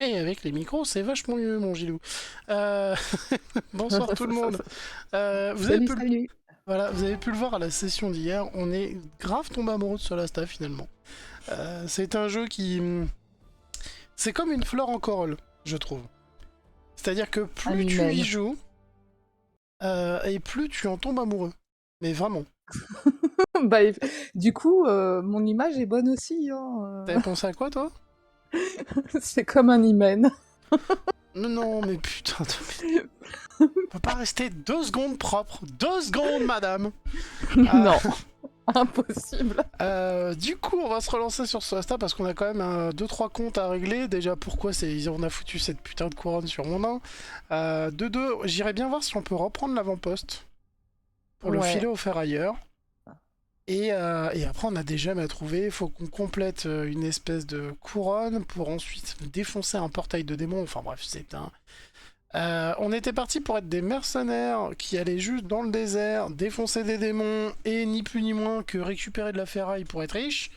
Et avec les micros, c'est vachement mieux, mon Gilou. Euh, Bonsoir tout le monde. Vous avez Salut, pu salut. voilà, vous avez pu le voir à la session d'hier, on est grave tombé amoureux de Solasta finalement. C'est un jeu qui... C'est comme une fleur en corolle, je trouve. C'est-à-dire que Un plus tu y hymen. joues, et plus tu en tombes amoureux. Mais vraiment. Bah, du coup, mon image est bonne aussi, T'avais pensé à quoi, toi? C'est comme un hymen. Non, non, mais putain, on peut pas rester 2 secondes propres. 2 secondes, madame. Euh, Non, impossible. Du coup, on va se relancer sur Solasta parce qu'on a quand même 2-3 comptes à régler. Déjà, pourquoi on a foutu cette putain de couronne sur mon nain. De deux, j'irais bien voir si on peut reprendre l'avant-poste pour le filer Ouais. au ferrailleur. Et après, on a des gemmes à trouver. Il faut qu'on complète une espèce de couronne pour ensuite défoncer un portail de démons. Enfin bref, c'est un... on était parti pour être des mercenaires qui allaient juste dans le désert, défoncer des démons et ni plus ni moins que récupérer de la ferraille pour être riche.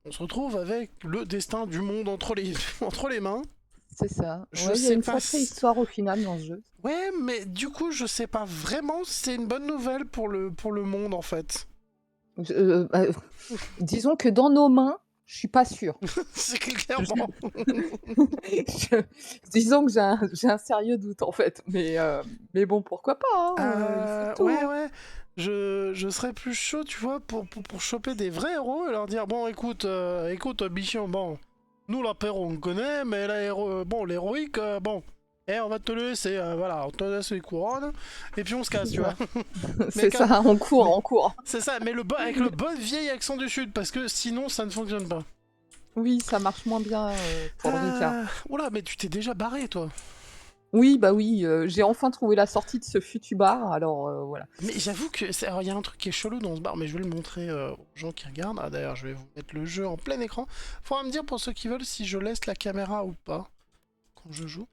On se retrouve avec le destin du monde entre les, entre les mains. C'est ça. Je Ouais, il y a sais une pas sacrée si... histoire au final dans ce jeu. Ouais, mais du coup, je sais pas vraiment si c'est une bonne nouvelle pour le monde en fait. Bah, disons que dans nos mains, je suis pas sûre. C'est Je- clairement... je- Disons que j'ai un sérieux doute en fait. Mais bon, pourquoi pas, hein, il faut tout, Ouais, hein. ouais. Je serais plus chaud, tu vois, pour choper des vrais héros et leur dire bon, écoute, bichon, bon, nous l'apéro on connaît, mais bon, l'héroïque, bon, on va te le laisser, voilà, on te laisse les couronnes et puis on se C'est casse, tu vois. ça. Mais, C'est ça, on court, mais on court. c'est ça, mais avec le bon vieil accent du sud parce que sinon ça ne fonctionne pas. Oui, ça marche moins bien pour Rika. Oula, mais tu t'es déjà barré, toi. Oui, bah oui, j'ai enfin trouvé la sortie de ce futubar, alors voilà. Mais j'avoue que alors il y a un truc qui est chelou dans ce bar, mais je vais le montrer aux gens qui regardent. Ah d'ailleurs, je vais vous mettre le jeu en plein écran. Faudra me dire pour ceux qui veulent si je laisse la caméra ou pas quand je joue.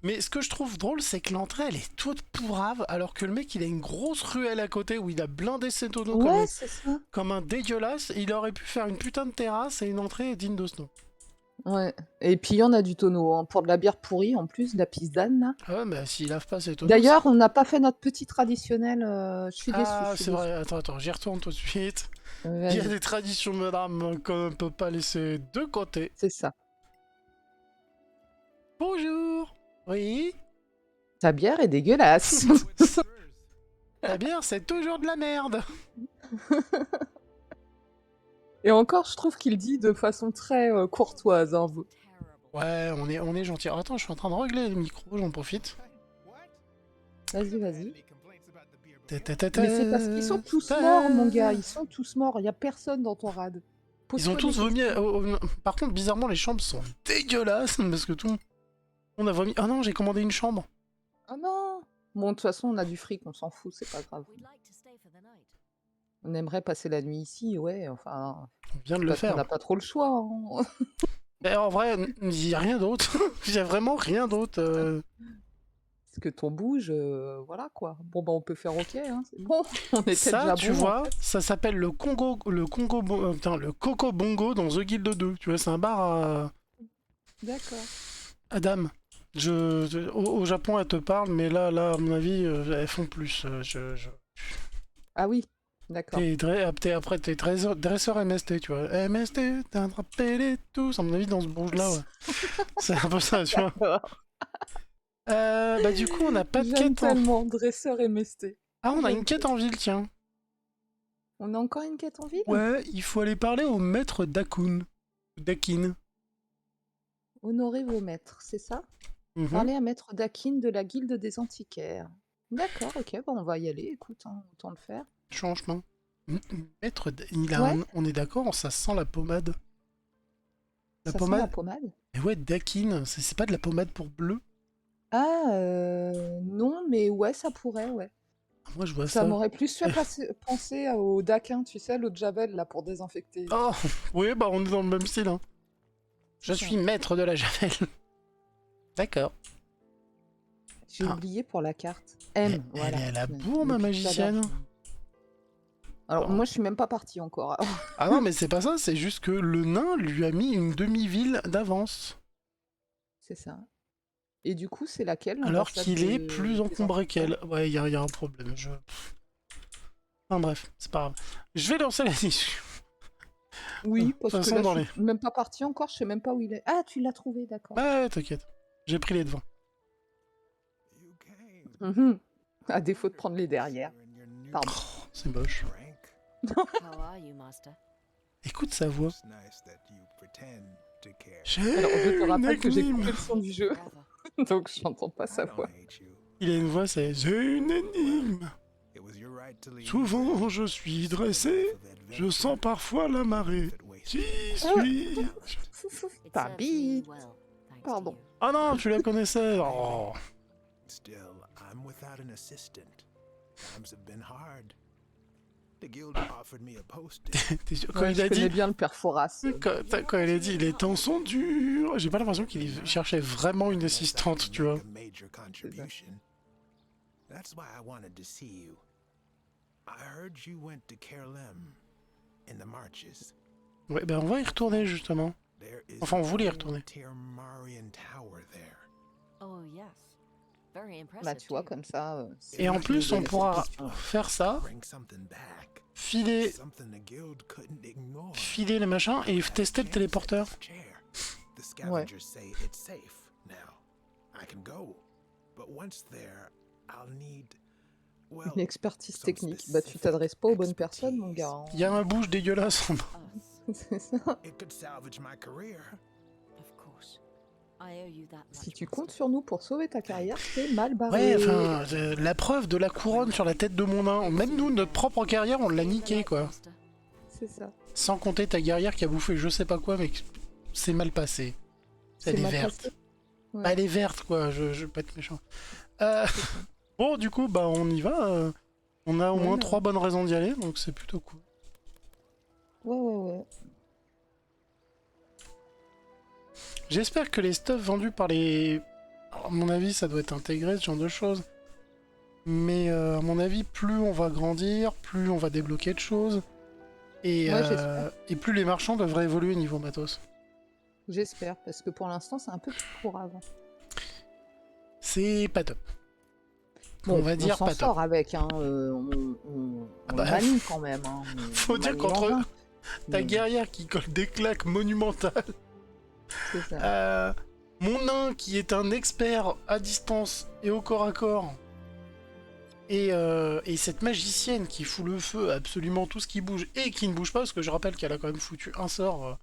Mais ce que je trouve drôle, c'est que l'entrée elle est toute pourrave, alors que le mec il a une grosse ruelle à côté où il a blindé ses tonneaux Ouais, c'est ça. comme un dégueulasse. Il aurait pu faire une putain de terrasse et une entrée digne de ce nom. Ouais, et puis il y en a du tonneau, hein, pour de la bière pourrie en plus, de la pisane là. Ah ouais, mais s'il lave pas ses tonneaux, D'ailleurs, on n'a pas fait notre petit traditionnel, je suis déçue, je ah suis c'est vrai. déçue. Attends, j'y retourne tout de suite. Il y a Vas-y, des traditions, madame, qu'on ne peut pas laisser de côté. c'est ça. Bonjour. Oui. Ta bière est dégueulasse. La bière, c'est toujours de la merde. Et encore, je trouve qu'il dit de façon très courtoise, hein. Ouais, on est gentil. Alors, attends, je suis en train de régler le micro, j'en profite. Vas-y, vas-y. Ta, ta, ta, ta, Mais c'est parce qu'ils sont tous morts, mon gars, ta. ils sont tous morts, il y a personne dans ton rad. Ils ont Pose-toi des tous vomi. questions. Par contre, bizarrement, les chambres sont dégueulasses parce que tout. On a vomi. Ah non, j'ai commandé une chambre. Ah non! Bon, de toute façon, on a du fric, on s'en fout, c'est pas grave. On aimerait passer la nuit ici, ouais, enfin, On vient de le parce qu'on faire. n'a pas trop le choix, hein. Mais en vrai, il n'y a rien d'autre. Il y a vraiment rien d'autre. Parce que ton bouge, voilà quoi. Bon, bah, on peut faire OK, hein, c'est bon, on était Ça, déjà tu bon, en vois, fait. ça s'appelle putain, le Coco Bongo dans The Guild 2. Tu vois, c'est un bar D'accord. à dames. Au Japon, elles te parlent, mais là, à mon avis, elles font plus. Ah oui, d'accord. Après, t'es dresseur MST, tu vois. MST, t'as attrapé les tous. À mon avis, dans ce bouge-là, ouais. C'est un peu ça, tu vois. D'accord. Bah, du coup, on n'a pas de J'aime quête en... tellement, dresseur MST. Ah, Ah, on a une j'aime quête trop. en ville, tiens. On a encore une quête en ville? Ouais, il faut aller parler au maître Dakun. Dakin. Honorer vos maîtres, c'est ça? Mhm. Parler à maître Dakin de la guilde des antiquaires. D'accord, OK, bon, on va y aller, écoute, hein, autant le faire. Je suis en chemin. Maître, Ouais, on est d'accord, ça sent la pommade. La ça sent la pommade. pommade. Mais ouais, Dakin, c'est pas de la pommade pour bleu? Ah, non, mais ouais, ça pourrait, ouais. Ah, moi, je vois Ça ça. m'aurait plus fait penser au Daquin, tu sais, l'eau de Javel, là, pour désinfecter. Oh, oui, bah on est dans le même style, hein. Je C'est ça. suis maître de la javel. D'accord. J'ai Ah, oublié pour la carte. elle, M, elle est voilà. à la Mais bourre, ma depuis tout à l'heure, magicienne. alors, Oh. moi, je suis même pas partie encore. Ah non, mais c'est pas ça, c'est juste que le nain lui a mis une demi-ville d'avance. c'est ça. Et du coup, c'est laquelle Alors l'ambassade qu'il est plus des encombré Antipodes? qu'elle. Ouais, y a un problème. Enfin bref, c'est pas grave. Je vais lancer la discussion. De Oui, toute parce que façon, là, je dans suis les... même pas partie encore, je sais même pas où il est. Ah, tu l'as trouvé, d'accord. Ouais, t'inquiète. J'ai pris les devants. Mhm. À défaut de prendre les derrière. Pardon. Oh, c'est moche. How are you, Master? Écoute sa voix. Alors, je J'ai te une rappelle que j'ai énigme. coupé le son du jeu, Forever. donc je n'entends pas sa voix. Il a une voix, c'est j'ai une énigme. Souvent je suis dressé, je sens parfois la marée. Qui suis-je? It Pas serves me bite. well, thanks to Pardon. you. Ah non, tu la connaissais. Oh. Still, I'm without an assistant. Times have been hard. The guild offered me a posting. T'es sûr, quand Ouais, il je a connais dit, bien le père Foras. quand il a dit les temps sont durs, j'ai pas l'impression qu'il cherchait vraiment une Unless I assistante, can tu vois. make a major contribution. That's why I wanted to see you. I heard you went to Kerlem in the marches. Ouais, ben on va y retourner justement. There is Enfin, on voulait y an retourner. old Tirmarian tower there. Oh, yes. Very Bah, impressive, tu vois, too. comme ça. Et en tu nous plus, on donnais cette pourra mission. faire ça, Bring something back. filer, Something the guild couldn't ignore. filer les machins et tester le téléporteur. The scavengers say it's safe now. I can go. But once there, I'll need well, Une expertise some technique. Bah, tu t'adresses pas aux bonnes personnes, mon gars. hein. Il y a un bouche dégueulasse en bas. Us, C'est ça. it could salvage my career. of course. I owe you that Si much, tu Master. comptes sur nous pour sauver ta carrière, t'es mal barré. Ouais, enfin, la preuve de la couronne sur la tête de mon nain. Même nous, notre propre carrière, on l'a niqué, quoi. Master. C'est ça. Sans compter ta guerrière qui a bouffé je sais pas quoi, mais c'est mal passé. Elle est mal verte. passé. Ouais. Bah, elle est verte, quoi, je vais pas être méchant. Euh, bon, du coup, bah, on y va. On a au Ouais, moins mais- 3 bonnes raisons d'y aller, donc c'est plutôt cool. Ouais. J'espère que les stuffs vendus par les... Alors, à mon avis, ça doit être intégré, ce genre de choses. Mais à mon avis, plus on va grandir, plus on va débloquer de choses. Et, Ouais, j'espère. et plus les marchands devraient évoluer niveau matos. J'espère, parce que pour l'instant, c'est un peu plus court avant. C'est pas top. Bon, on va dire s'en pas top. sort avec, hein. On Ah bah, le manie quand même. Hein. Faut On dire manie qu'entre l'engin. ta Mais guerrière qui colle des claques monumentales, c'est ça. mon nain qui est un expert à distance et au corps à corps, et cette magicienne qui fout le feu à absolument tout ce qui bouge et qui ne bouge pas, parce que je rappelle qu'elle a quand même foutu un sort.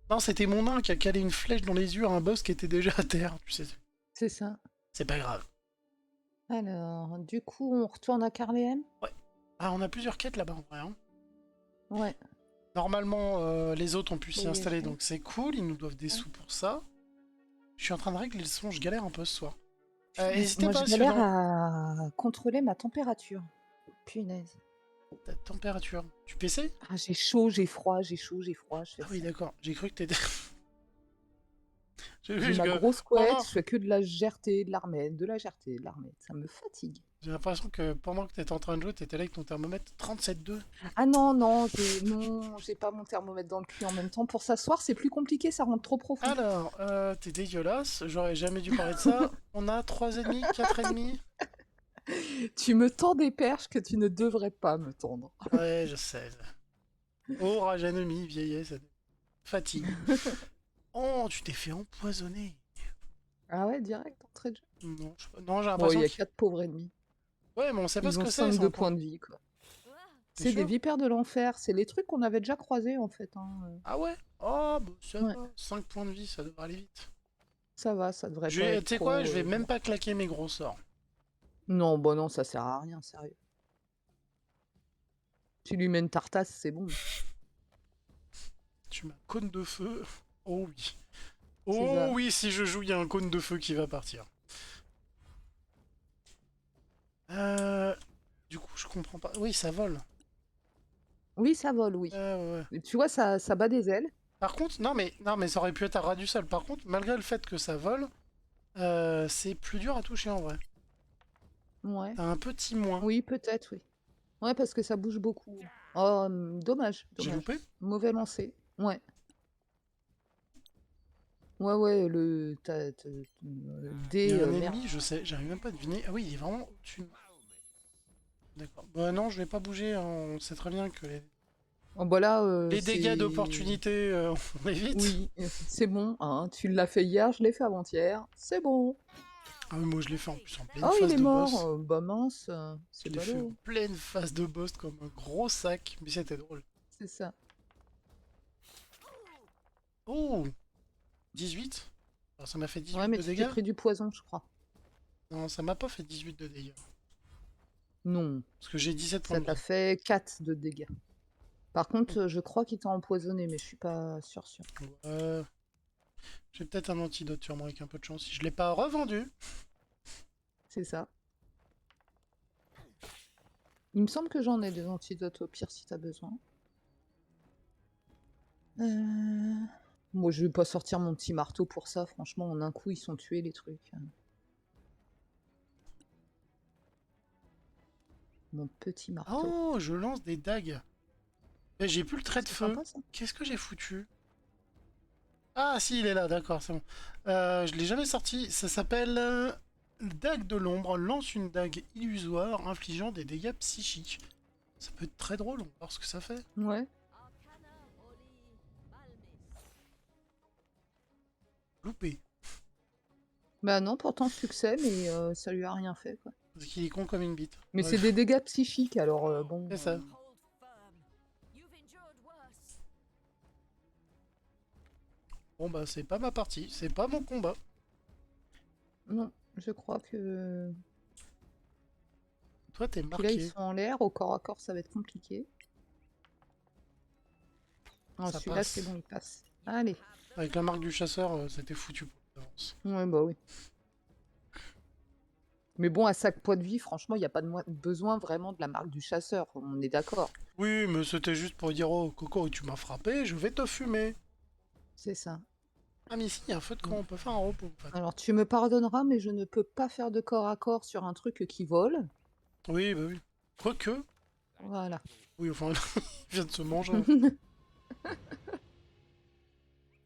Non, c'était mon nain qui a calé une flèche dans les yeux à un boss qui était déjà à terre, tu sais. C'est ça. C'est pas grave. Alors, du coup, on retourne à Carléem? Ah, on a plusieurs quêtes là-bas en vrai. Hein. Ouais. Normalement, les autres ont pu s'y Oui, installer, ok. donc c'est cool, ils nous doivent des sous pour ça. Je suis en train de régler le son, je galère un peu ce soir. N'hésitez Moi, pas je si galère dans à contrôler ma température. Punaise. ta température. Tu PC? Ah, j'ai chaud, j'ai froid, j'ai chaud, j'ai froid. Je fais Ah oui, ça. d'accord, j'ai cru que t'étais... J'ai J'ai vu ma que... grosse couette, pendant- je fais que de la gerté, de l'armette, de la gerté, de l'armette. Ça me fatigue. J'ai l'impression que pendant que t'étais en train de jouer, t'étais là avec ton thermomètre 37,2. Ah non, j'ai pas mon thermomètre dans le cul en même temps. Pour s'asseoir, c'est plus compliqué, ça rentre trop profond. Alors, t'es dégueulasse, j'aurais jamais dû parler de ça. On a 3,5, 4,5. Tu me tends des perches que tu ne devrais pas me tendre. Ouais, je sais. Oh, rajeunemi, vieillesse, fatigue. Oh, tu t'es fait empoisonner. Ah ouais, direct, entrée de jeu. Non, non, j'ai Bon, l'impression il y a que... 4 pauvres ennemis. Ouais, mais on sait pas ce Ils ont que c'est. 5 ça, de encore. points de vie, quoi. T'es C'est des sûr vipères de l'enfer. C'est les trucs qu'on avait déjà croisés, en fait. Hein. Ah ouais? Oh, bah ça Ouais. va. 5 points de vie, ça devrait aller vite. Ça va, ça devrait Tu pas être sais trop, quoi? Je vais même pas claquer mes gros sorts. Non, bon non, ça sert à rien, sérieux. Tu lui mets une tartasse, c'est bon. Tu m'as cône de feu. Oh oui. C'est Oh ça. oui, si je joue, il y a un cône de feu qui va partir. Du coup, je comprends pas. Oui, ça vole. Oui, ça vole, oui. Ouais. Et tu vois, ça bat des ailes. Par contre, non mais ça aurait pu être à ras du sol. Par contre, malgré le fait que ça vole, c'est plus dur à toucher en vrai. Ouais. T'as un petit moins. Oui, peut-être, oui. Ouais, parce que ça bouge beaucoup. Oh, dommage. J'ai loupé? Mauvais lancer. Ouais. Ouais, Il y dé, a un merde. ennemi, je sais, j'arrive même pas à deviner. Ah oui, il est vraiment au-dessus. D'accord. Bah non, je vais pas bouger, hein. On sait très bien que Oh, bah là, les dégâts c'est... d'opportunité, on évite. Oui, c'est bon, hein. Tu l'as fait hier, je l'ai fait avant-hier. C'est bon. Ah oui, moi je l'ai fait en plus en pleine Oh, il phase est de mort. boss. Bah mince, Je c'est l'ai fait en ballot. pleine phase de boss comme un gros sac, mais c'était drôle. C'est ça. Oh 18. Alors ça m'a fait Ouais, 18 mais de tu t'es dégâts? pris du poison, je crois. Non, ça m'a pas fait 18 de dégâts. Non, Parce que j'ai 17 points ça de t'a vie. fait 4 de dégâts. Par contre, je crois qu'il t'a empoisonné, mais je suis pas sûr. J'ai peut-être un antidote sur moi avec un peu de chance. Si je l'ai pas revendu. C'est ça. Il me semble que j'en ai des antidotes au pire si t'as besoin. Moi, je vais pas sortir mon petit marteau pour ça. Franchement, en un coup, ils sont tués, les trucs. Mon petit marteau. Oh, je lance des dagues. Mais j'ai plus le trait de C'est feu. sympa, ça. Qu'est-ce que j'ai foutu? Ah si, il est là, d'accord, c'est bon. Je l'ai jamais sorti. Ça s'appelle Dague de l'ombre. Lance une dague illusoire infligeant des dégâts psychiques. Ça peut être très drôle, on va voir ce que ça fait. Ouais. Arcana Oli Malmis. Loupé. Bah non, pourtant succès, mais ça lui a rien fait, quoi. Parce qu'il est con comme une bite. Mais c'est Bref, des dégâts psychiques, alors bon... c'est ça. Hold firm. You've endured worse. Bon bah c'est pas ma partie, c'est pas mon combat. Non, je crois que... Toi t'es Puis là, ils marqué. sont en l'air, au corps à corps, ça va être compliqué. Non, Ça celui-là, c'est passe. bon, il passe. Allez. Avec la marque du chasseur, c'était foutu pour l'avance. Ouais, bah oui. Mais bon, à 5 points de vie, franchement, il n'y a pas besoin vraiment de la marque du chasseur, on est d'accord. Oui, mais c'était juste pour dire oh Coco, tu m'as frappé, je vais te fumer. C'est ça. Ah mais ici, il y a un feu de camp, on peut faire un repos en fait. Alors, tu me pardonneras, mais je ne peux pas faire de corps à corps sur un truc qui vole. Oui, bah oui. Quoique, Voilà. oui, enfin, il vient de se manger.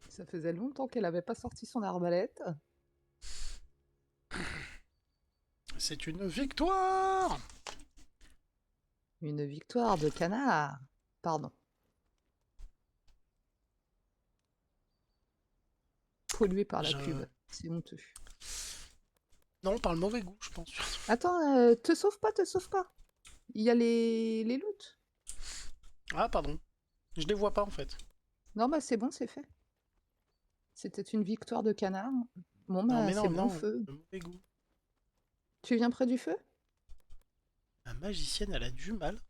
Ça faisait longtemps qu'elle n'avait pas sorti son arbalète. C'est une victoire! Une victoire de canard. Pardon. Pollué par la pub. C'est honteux. Non, par le mauvais goût, je pense. Attends, te sauve pas, te sauve pas. Il y a les loots. Ah, pardon. Je les vois pas en fait. Non, bah c'est bon, c'est fait. C'était une victoire de canard. Bon, Non, bah mais c'est non, bon, non, feu. le mauvais goût. Tu viens près du feu? La magicienne, elle a du mal.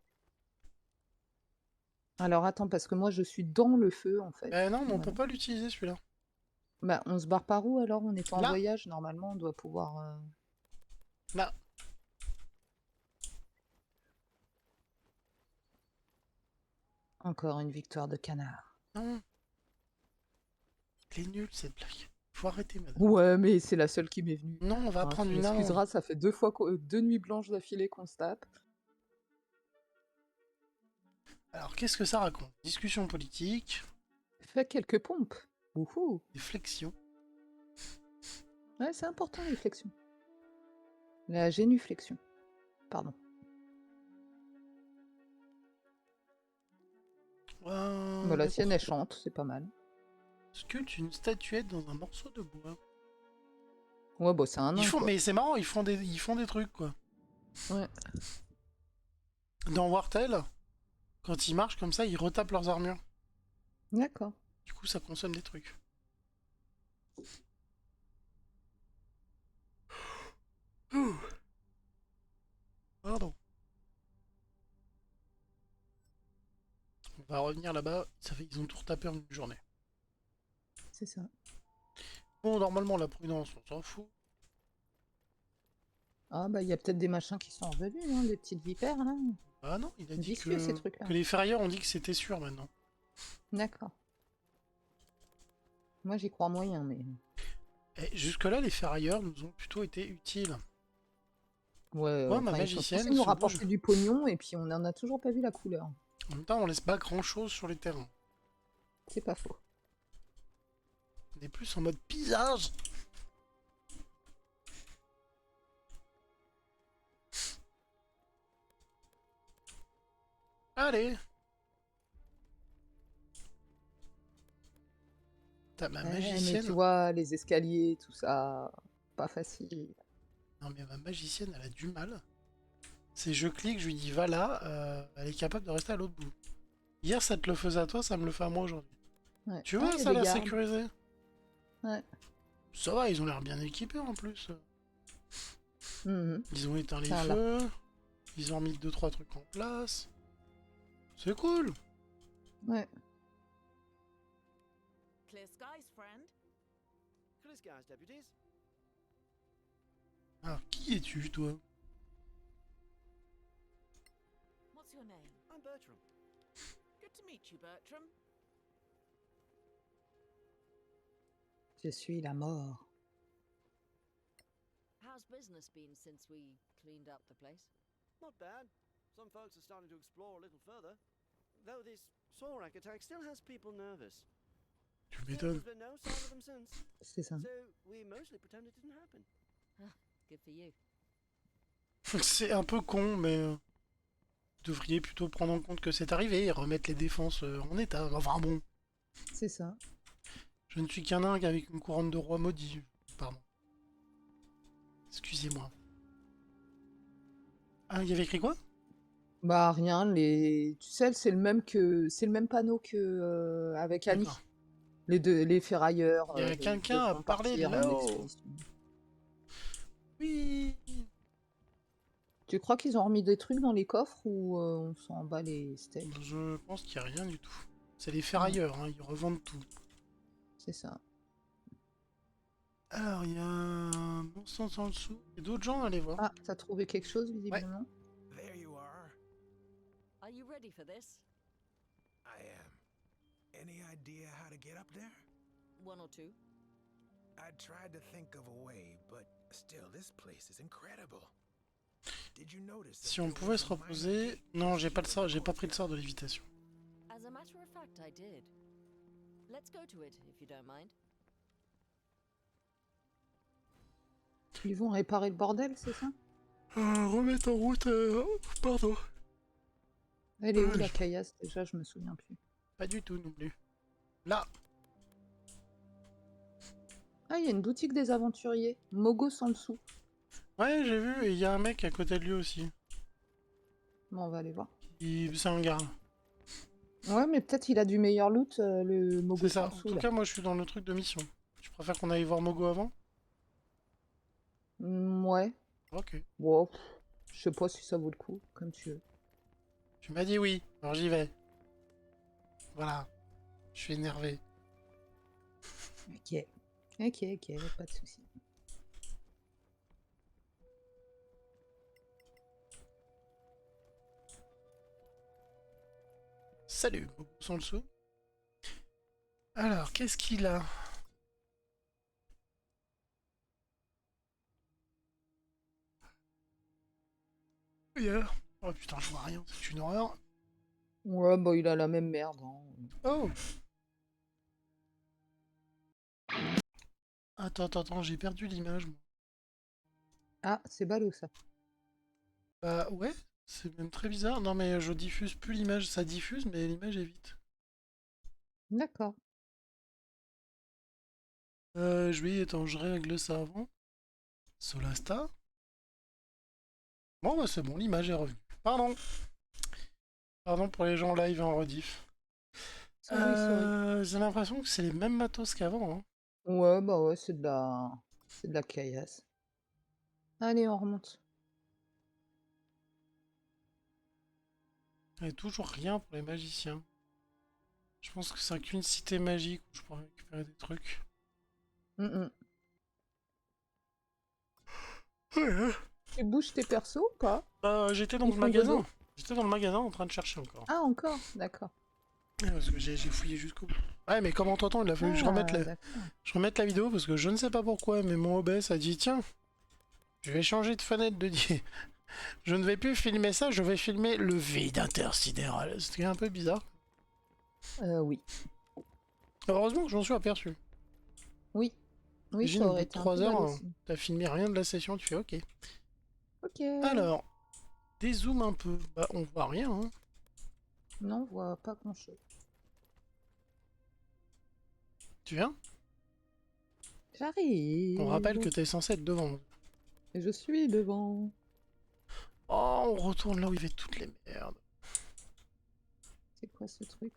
Alors attends, parce que moi je suis dans le feu en fait. Non, mais on Voilà. peut pas l'utiliser celui-là. Bah on se barre par où alors? On est en Là. voyage, normalement on doit pouvoir... Là. Encore une victoire de canard. Non. Elle est nulle cette blague. Faut arrêter, madame. Ouais, mais c'est la seule qui m'est venue. Non, on va Hein, prendre tu une amende. m'excuseras, ça fait 2 nuits blanches d'affilée qu'on se tape. Alors, qu'est-ce que ça raconte? Discussion politique, Fais quelques pompes. Wouhou. des flexions. Ouais, c'est important les flexions. La génuflexion. Pardon. Bah, la sienne, elle chante, c'est pas mal. Sculpte une statuette dans un morceau de bois. Ouais, bah c'est un nain, quoi. Mais c'est marrant, ils font des trucs, quoi. Ouais. Dans Wartel, quand ils marchent comme ça, ils retapent leurs armures. D'accord. Du coup, ça consomme des trucs. Ouh. Pardon. On va revenir là-bas. Ils ont tout retapé en une journée. C'est ça. Bon, normalement, la prudence, on s'en fout. Ah bah il y a peut-être des machins qui sont revenus, hein, des petites vipères là. Ah non, il a dit Vicieux, ces trucs-là. que les ferrailleurs ont dit que c'était sûr maintenant. D'accord. Moi j'y crois moyen, mais... Et jusque-là, les ferrailleurs nous ont plutôt été utiles. Ouais, Moi, ma enfin, ils sont magicienne censés nous se rapporter bouge. du pognon et puis on en a toujours pas vu la couleur. En même temps, on laisse pas grand-chose sur les terrains. C'est pas faux. On est plus en mode pillage. Allez. T'as ma Mais magicienne. tu vois, les escaliers, tout ça, pas facile. Non mais ma magicienne, elle a du mal. C'est je clique, je lui dis va là, elle est capable de rester à l'autre bout. Hier ça te le faisait à toi, ça me le fait à moi aujourd'hui. Ouais. Tu Ah, vois, il y a ça a des l'air gardes. sécurisé. Ouais. Ça va, ils ont l'air bien équipés en plus. Mhm. Ils ont éteint les Ça, là. feux, ils ont mis 2-3 trucs en place. C'est cool. Ouais. Clear skies, friend. Clear skies, deputies. Alors, qui es-tu, toi? What's your name? I'm Bertram. Good to meet you, Bertram. Je suis la mort. How's business been since we cleaned up the place? Not bad. Some folks are starting to explore a little further. Though this Sorak attack still has people nervous. Tu Still, m'étonnes. there's been no sign of them since. C'est ça. So we mostly pretend it didn't happen. Good for you. C'est un peu con, mais vous devriez plutôt prendre en compte que c'est arrivé et remettre les défenses en état. Enfin bon, C'est ça. je ne suis qu'un nain avec une couronne de roi maudit. Pardon. Excusez-moi. Ah, il y avait écrit quoi? Bah rien, tu sais, c'est le même panneau que avec Annie. D'accord. Les ferrailleurs. Il y a quelqu'un à devront parler partir en là-haut. expédition. Oui. Tu crois qu'ils ont remis des trucs dans les coffres ou on s'en bat les steaks? Je pense qu'il n'y a rien du tout. C'est les ferrailleurs, hein, ils revendent tout. C'est ça. Alors, il y a un bon sens en dessous. Il y a d'autres gens à aller voir. Ah, t'as trouvé quelque chose visiblement? There you are. Are you ready for this? I am. Any idea how to get up there? One or two? I tried to think of a way, but still, this place is incredible. Did you notice that Si on there pouvait was se a minor reposer... gate Non, j'ai pas le leading sort, to the j'ai pas pris le sort courtyard? de lévitation. As a matter of fact, I did. Let's go to it, if you don't mind. Ils vont réparer le bordel, c'est ça? Remettre en route... Pardon. Elle est où Ah, la je- caillasse déjà? Je me souviens plus. Pas du tout non plus. Là. Ah, il y a une boutique des aventuriers. Mogos en dessous. Ouais, j'ai vu, et il y a un mec à côté de lui aussi. Bon, on va aller voir. C'est un gars. Ouais, mais peut-être il a du meilleur loot, le C'est Mogos ça. en En dessous tout là. cas, moi je suis dans le truc de mission. Tu préfères qu'on aille voir Mogo avant? Ouais. Ok. Wow. Je sais pas si ça vaut le coup, comme tu veux. Tu m'as dit oui, alors j'y vais. Voilà. Je suis énervé. Ok. Ok, pas de soucis. Salut, Mogo sans le sou. Alors, qu'est-ce qu'il a? Hier. Oh putain, je vois rien, c'est une horreur. Ouais, bah il a la même merde. Hein. Oh! Attends, j'ai perdu l'image, moi. Ah, c'est ballot ça. Bah ouais, c'est même très bizarre. Non mais je diffuse plus l'image, ça diffuse, mais l'image est vite. D'accord. Attends, je règle ça avant. Solasta. Bon bah c'est bon, l'image est revenue. Pardon. Pardon pour les gens live et en rediff. Sorry. J'ai l'impression que c'est les mêmes matos qu'avant. Hein. Ouais, bah ouais, c'est de la caillasse. Allez, on remonte. Il n'y a toujours rien pour les magiciens. Je pense que c'est qu'une cité magique où je pourrais récupérer des trucs. Mm. Ouais. Tu bouges tes persos ou pas? J'étais dans Ils le font magasin. dodo. J'étais dans le magasin en train de chercher encore. Ah, encore? D'accord. Ouais, parce que j'ai fouillé jusqu'au bout. Ouais, mais comme entre-temps, il a fallu que je remette d'accord. je remette la vidéo parce que je ne sais pas pourquoi, mais mon OBS a dit tiens, je vais changer de fenêtre de dire. Je ne vais plus filmer ça, je vais filmer le vide intersidéral. C'était un peu bizarre. Oui. Heureusement que j'en suis aperçu. Oui, oui, Imagine, ça au bout aurait de été un 3 peu mal heures, aussi. t'as filmé rien de la session, tu fais ok. Ok. Alors, dézoome un peu. Bah, on voit rien, hein. Non, on voit pas grand-chose. Tu viens? J'arrive. On rappelle que t'es censé être devant. Et je suis devant. Oh, on retourne là où il y avait toutes les merdes. C'est quoi ce truc?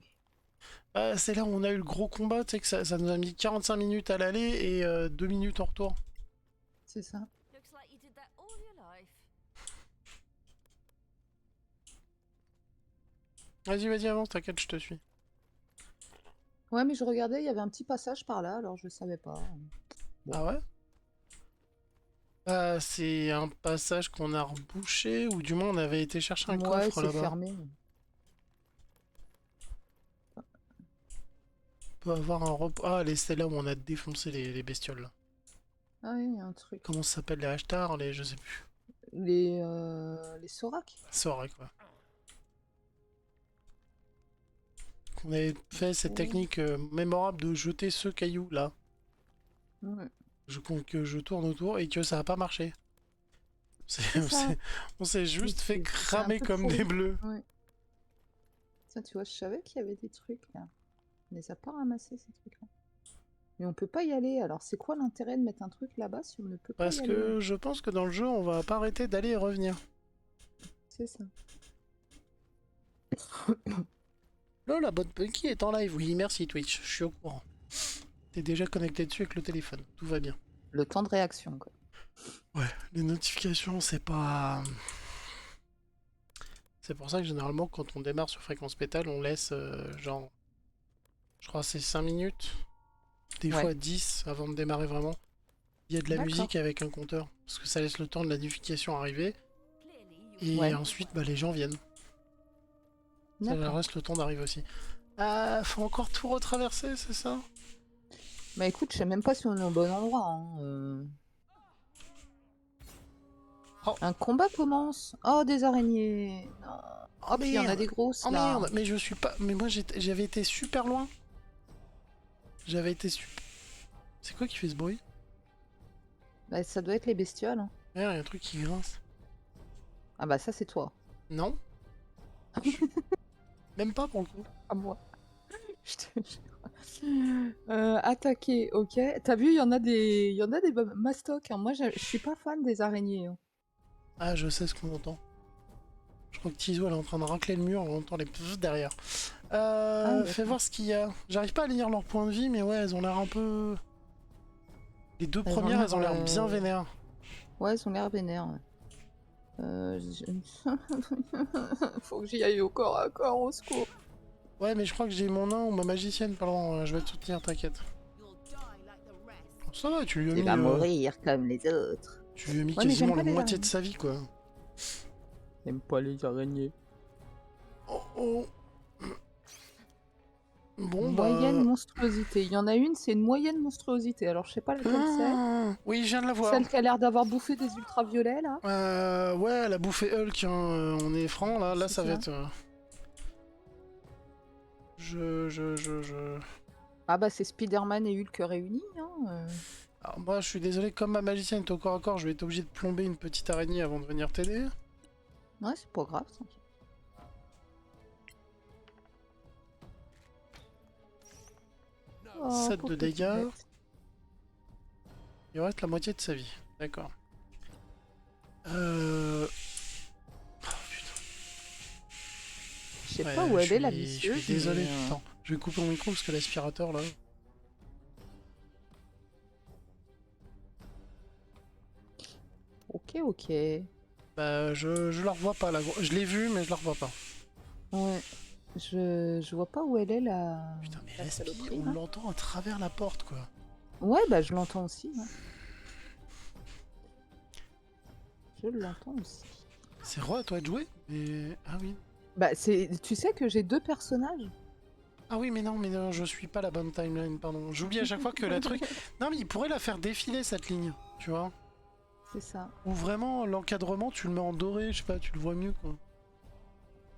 Bah, c'est là où on a eu le gros combat, tu sais que ça nous a mis 45 minutes à l'aller et 2 minutes en retour. C'est ça. Looks like you did that all your life. Vas-y, vas-y, avance, t'inquiète, je te suis. Ouais, mais je regardais, il y avait un petit passage par là, alors je savais pas. Bon. Ah ouais? Bah, c'est un passage qu'on a rebouché, ou du moins on avait été chercher un Ouais, coffre c'est là-bas. fermé. On peut avoir un repos. Ah, c'est là où on a défoncé les bestioles là. Ah oui, il y a un truc. Comment ça s'appelle, les hashtars, les je sais plus. Les Sorak. Saurait quoi. On avait fait cette technique mémorable de jeter ce caillou là. Ouais. Que je tourne autour et que ça a pas marché. C'est ça. On s'est juste fait C'est un cramer peu comme trop. des bleus. Ouais. Ça, tu vois, je savais qu'il y avait des trucs là. On les a pas ramassés ces trucs-là. Mais on peut pas y aller. Alors, c'est quoi l'intérêt de mettre un truc là-bas si on ne peut pas Parce y aller? que je pense que dans le jeu, on va pas arrêter d'aller et revenir. C'est ça. Là, la bonne Punky est en live. Oui, merci Twitch, je suis au courant. T'es déjà connecté dessus avec le téléphone, tout va bien. Le temps de réaction, quoi. Ouais, les notifications, c'est pas... C'est pour ça que généralement, quand on démarre sur Fréquence Pétale, on laisse genre... Je crois que c'est 5 minutes, des Ouais. fois 10 avant de démarrer vraiment. Il y a de la D'accord. musique avec un compteur, parce que ça laisse le temps de la notification arriver. Et Ouais. ensuite, bah, les gens viennent. Ça leur D'accord. reste le temps d'arriver aussi. Ah, faut encore tout retraverser, c'est ça? Bah écoute, je sais même pas si on est au bon endroit. Hein. Oh. Un combat commence. Oh, des araignées. Non. Oh Puis il y en a merde! des grosses Oh là. merde! Mais je suis pas... Mais moi, j'avais été super loin. J'avais été super... C'est quoi qui fait ce bruit? Bah, ça doit être les bestioles. Hein. Merde, il y a un truc qui grince. Ah bah ça c'est toi. Non? Même pas pour le coup. À moi. Je te jure. Attaquer, ok. T'as vu, il y en a des mastocs. Hein. Moi, je suis pas fan des araignées. Hein. Ah, je sais ce qu'on entend. Je crois que Tizo, elle est en train de racler le mur, on entend les pfff derrière. d'accord. Fais voir ce qu'il y a. J'arrive pas à lire leur point de vie, mais ouais, elles ont l'air un peu... Les deux Elles ont premières, l'air, elles ont l'air bien vénères. Ouais, elles ont l'air vénères. Ouais. Faut que j'y aille au corps à corps, au secours. Ouais, mais je crois que j'ai mon nain ou ma magicienne, pardon, je vais te soutenir, t'inquiète. Ça va, tu lui as Il mis... va mourir comme les autres. Tu lui as mis Ouais, mais j'aime quasiment pas la les moitié de araignées. sa vie, quoi. J'aime pas les araignées. Oh oh. Bon, Moyenne bah... monstruosité. Il y en a une, c'est une moyenne monstruosité. Alors, je sais pas laquelle c'est. Ah, oui, je viens de la voir. Celle qui a l'air d'avoir bouffé des ultraviolets, là. Ouais, elle a bouffé Hulk, hein, on est franc, là C'est ça va ça. être... Ah bah, c'est Spider-Man et Hulk réunis. Hein. Alors moi, je suis désolé, comme ma magicienne est au corps à corps, je vais être obligé de plomber une petite araignée avant de venir t'aider. Ouais, c'est pas grave, t'inquiète. 7 pauvre de petite dégâts. bête. Il reste la moitié de sa vie. D'accord. Oh putain. Je sais Ouais, pas où elle est, la je vicieuse. suis désolé. mais, Attends, je vais couper mon micro parce que l'aspirateur là... Ok, ok. Bah, je la revois pas, je l'ai vue, mais je la revois pas. Ouais. Je vois pas où elle est, la... Putain, mais la Respi, saloperie, on là. l'entend à travers la porte, quoi. Ouais, bah je l'entends aussi. Ouais. Je l'entends aussi. C'est re à toi de jouer, mais... Ah oui. Bah, tu sais que j'ai 2 personnages. Ah oui, mais non, je suis pas la bonne timeline, pardon. J'oublie à chaque fois que la truc... Non, mais il pourrait la faire défiler, cette ligne, tu vois. C'est ça. Ou vraiment, l'encadrement, tu le mets en doré, je sais pas, tu le vois mieux, quoi.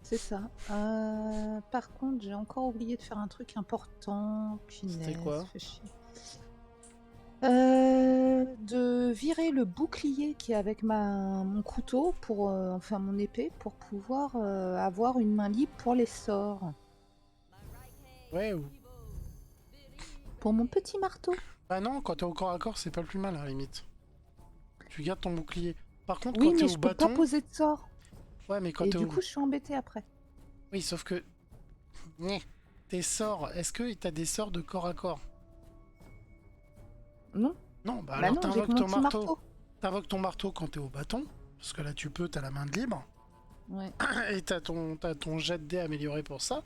C'est ça. Par contre, j'ai encore oublié de faire un truc important. C'était Punaise, quoi? fait chier. De virer le bouclier qui est avec mon couteau, enfin mon épée, pour pouvoir avoir une main libre pour les sorts. Ouais, ou... Pour mon petit marteau. Bah non, quand t'es au corps à corps, c'est pas le plus mal à la limite. Tu gardes ton bouclier. Par contre, Oui, quand t'es mais au je peux pas bâton... poser de sort. Ouais, mais quand Et t'es du au... coup, je suis embêtée après. Oui, sauf que... Nyeh. Tes sorts, est-ce que t'as des sorts de corps à corps? Non? Non, bah Bah alors non, j'ai que t'invoques mon ton petit marteau. marteau. T'invoques ton marteau quand t'es au bâton, parce que là tu peux, t'as la main de libre. Ouais. Et t'as ton jet de dés amélioré pour ça.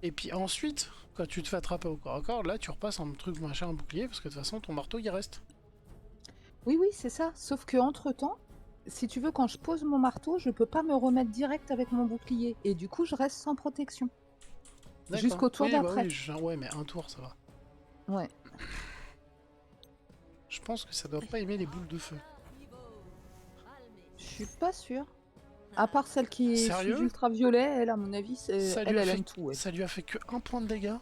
Et puis ensuite, quand tu te fais attraper au corps à corps, là tu repasses un truc machin, un bouclier, parce que de toute façon ton marteau il reste. Oui, oui, c'est ça. Sauf que entre-temps, si tu veux, quand je pose mon marteau, je peux pas me remettre direct avec mon bouclier. Et du coup, je reste sans protection. D'accord. Jusqu'au tour Oui, bah d'après. oui, ouais, mais un tour ça va. Ouais. Je pense que ça doit pas aimer les boules de feu. Je suis pas sûre. À part celle qui est sous Sérieux? ultraviolet, elle, à mon avis, Ça lui elle, a elle fait... aime tout. Ouais. Ça lui a fait que 1 point de dégâts.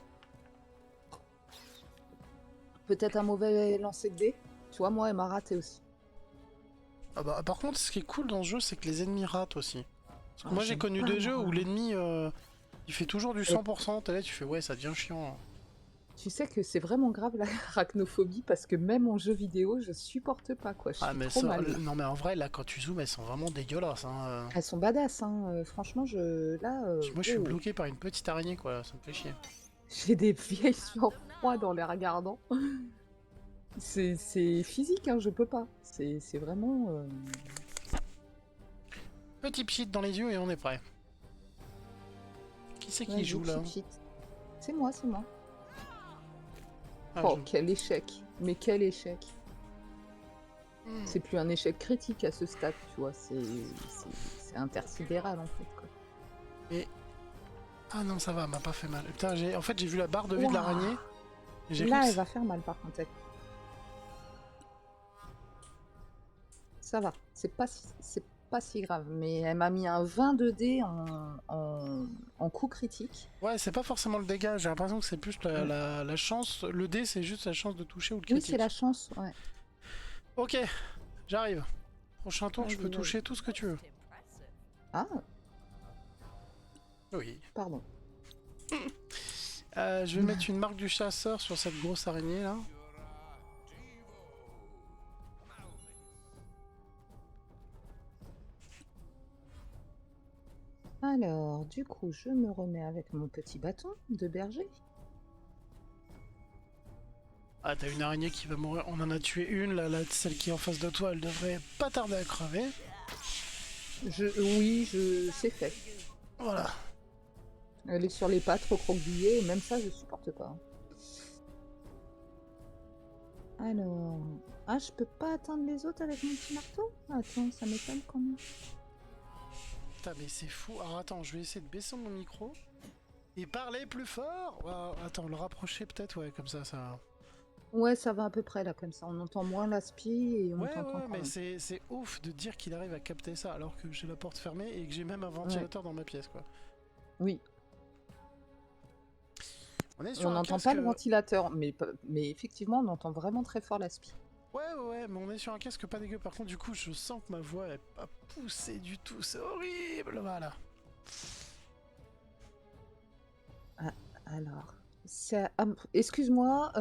Peut-être un mauvais lancer de dés. Tu vois, moi, elle m'a raté aussi. Ah bah, par contre, ce qui est cool dans ce jeu, c'est que les ennemis ratent aussi. Parce que Ah, moi j'ai j'aime connu pas, des jeux moi. où l'ennemi il fait toujours du 100%, t'es là, tu fais ouais, ça devient chiant. Tu sais que c'est vraiment grave la arachnophobie parce que même en jeu vidéo, je supporte pas quoi. Je Ah, suis mais trop ça, mal. non, mais en vrai, là, quand tu zoomes, elles sont vraiment dégueulasses. Hein. Elles sont badass, hein. Franchement, là, Moi, je suis wow. bloqué par une petite araignée, quoi, ça me fait chier. J'ai des vieilles sueurs froides en les regardant. C'est physique, hein, je peux pas. C'est vraiment. Petit pchit dans les yeux et on est prêt. Qui c'est qui Ouais, joue j'ai là? cheat. C'est moi, c'est moi. Ah, Oh, quel échec. Mais quel échec. Hmm. C'est plus un échec critique à ce stade, tu vois. C'est intersidéral en fait. Quoi. Et... Ah non, ça va, elle m'a pas fait mal. Putain, en fait, j'ai vu la barre de vie de Ouah. l'araignée. J'ai Là, cru elle que va faire mal par contre. Elle. Ça va, c'est pas si grave. Mais elle m'a mis un 20 de dés en coup critique. ouais, c'est pas forcément le dégât, j'ai l'impression que c'est plus la chance. Le dé, c'est juste la chance de toucher ou le Oui, critique. c'est la chance, ouais. Ok, j'arrive. Prochain tour, je peux Vas-y, toucher tout ce que tu veux. Ah, Oui. pardon. Je vais mettre une marque du chasseur sur cette grosse araignée là. Alors, du coup, je me remets avec mon petit bâton de berger. Ah, t'as une araignée qui va mourir. On en a tué une, là, celle qui est en face de toi, elle devrait pas tarder à crever. Oui, c'est fait. Voilà. Elle est sur les pattes, recroquevillée, et même ça, je supporte pas. Alors... Ah, je peux pas atteindre les autres avec mon petit marteau? Attends, ça m'étonne quand même. Putain, mais c'est fou. Alors attends, je vais essayer de baisser mon micro. Et parler plus fort. Attends, le rapprocher peut-être, ouais, comme ça. Ouais, ça va à peu près, là, comme ça. On entend moins l'aspi et on Ouais, t'entend quand mais même. c'est ouf de dire qu'il arrive à capter ça alors que j'ai la porte fermée et que j'ai même un ventilateur dans ma pièce, quoi. Oui, On est sur on un n'entend casque... pas le ventilateur, mais effectivement, on entend vraiment très fort l'aspi. Ouais, mais on est sur un casque pas dégueu. Par contre, du coup, je sens que ma voix est pas poussée du tout. C'est horrible, voilà. Alors... Excuse-moi,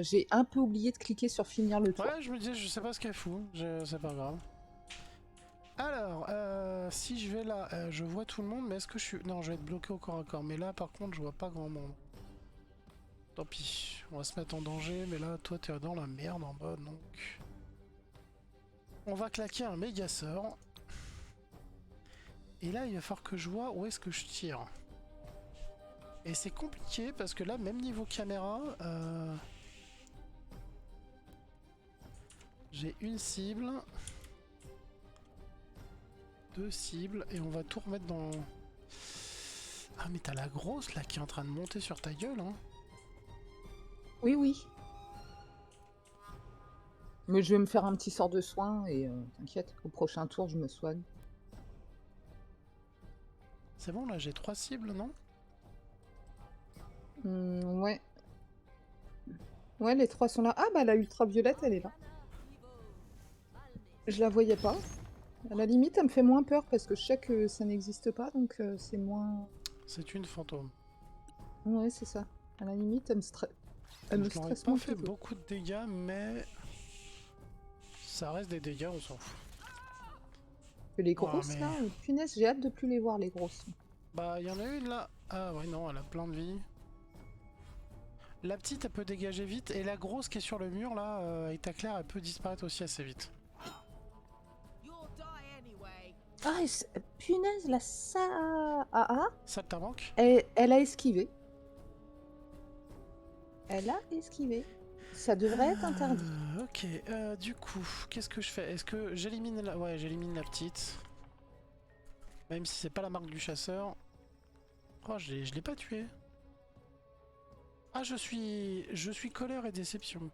j'ai un peu oublié de cliquer sur finir le tour. Ouais, je me disais, je sais pas ce qu'elle fout. C'est pas grave. Alors, si je vais là, je vois tout le monde, mais est-ce que je suis... Non, je vais être bloqué au corps à corps. Mais là, par contre, je vois pas grand monde. Tant pis, on va se mettre en danger, mais là, toi, t'es dans la merde en mode, donc... On va claquer un méga sort. Et là, il va falloir que je vois où est-ce que je tire. Et c'est compliqué, parce que là, même niveau caméra... J'ai une cible... Deux cibles, et on va tout remettre dans... Ah, mais t'as la grosse, là, qui est en train de monter sur ta gueule, hein. Oui, oui. Mais je vais me faire un petit sort de soin et t'inquiète, au prochain tour, je me soigne. C'est bon, là, j'ai 3 cibles, non? Ouais. Ouais, les 3 sont là. Ah bah la ultraviolette, elle est là. Je la voyais pas. À la limite, elle me fait moins peur parce que je sais que ça n'existe pas, donc c'est moins... C'est une fantôme. Ouais, c'est ça. À la limite, elle me Je n'aurais stresse pas moins fait que les autres. beaucoup de dégâts, mais ça reste des dégâts, on s'en fout. Que les Oh, grosses, mais... là, punaise, j'ai hâte de plus les voir, les grosses. Bah, il y en a une là. Ah ouais, non, elle a plein de vie. La petite, elle peut dégager vite, et la grosse qui est sur le mur là, avec ta claire, elle peut disparaître aussi assez vite. Ah, punaise, la ça... Ah, ah, Ça te manque? elle a esquivé. Elle a esquivé. Ça devrait être interdit. Ok, du coup, qu'est-ce que je fais? Est-ce que j'élimine la... Ouais, j'élimine la petite. Même si c'est pas la marque du chasseur. Oh, je l'ai pas tué. Ah, je suis colère et déception.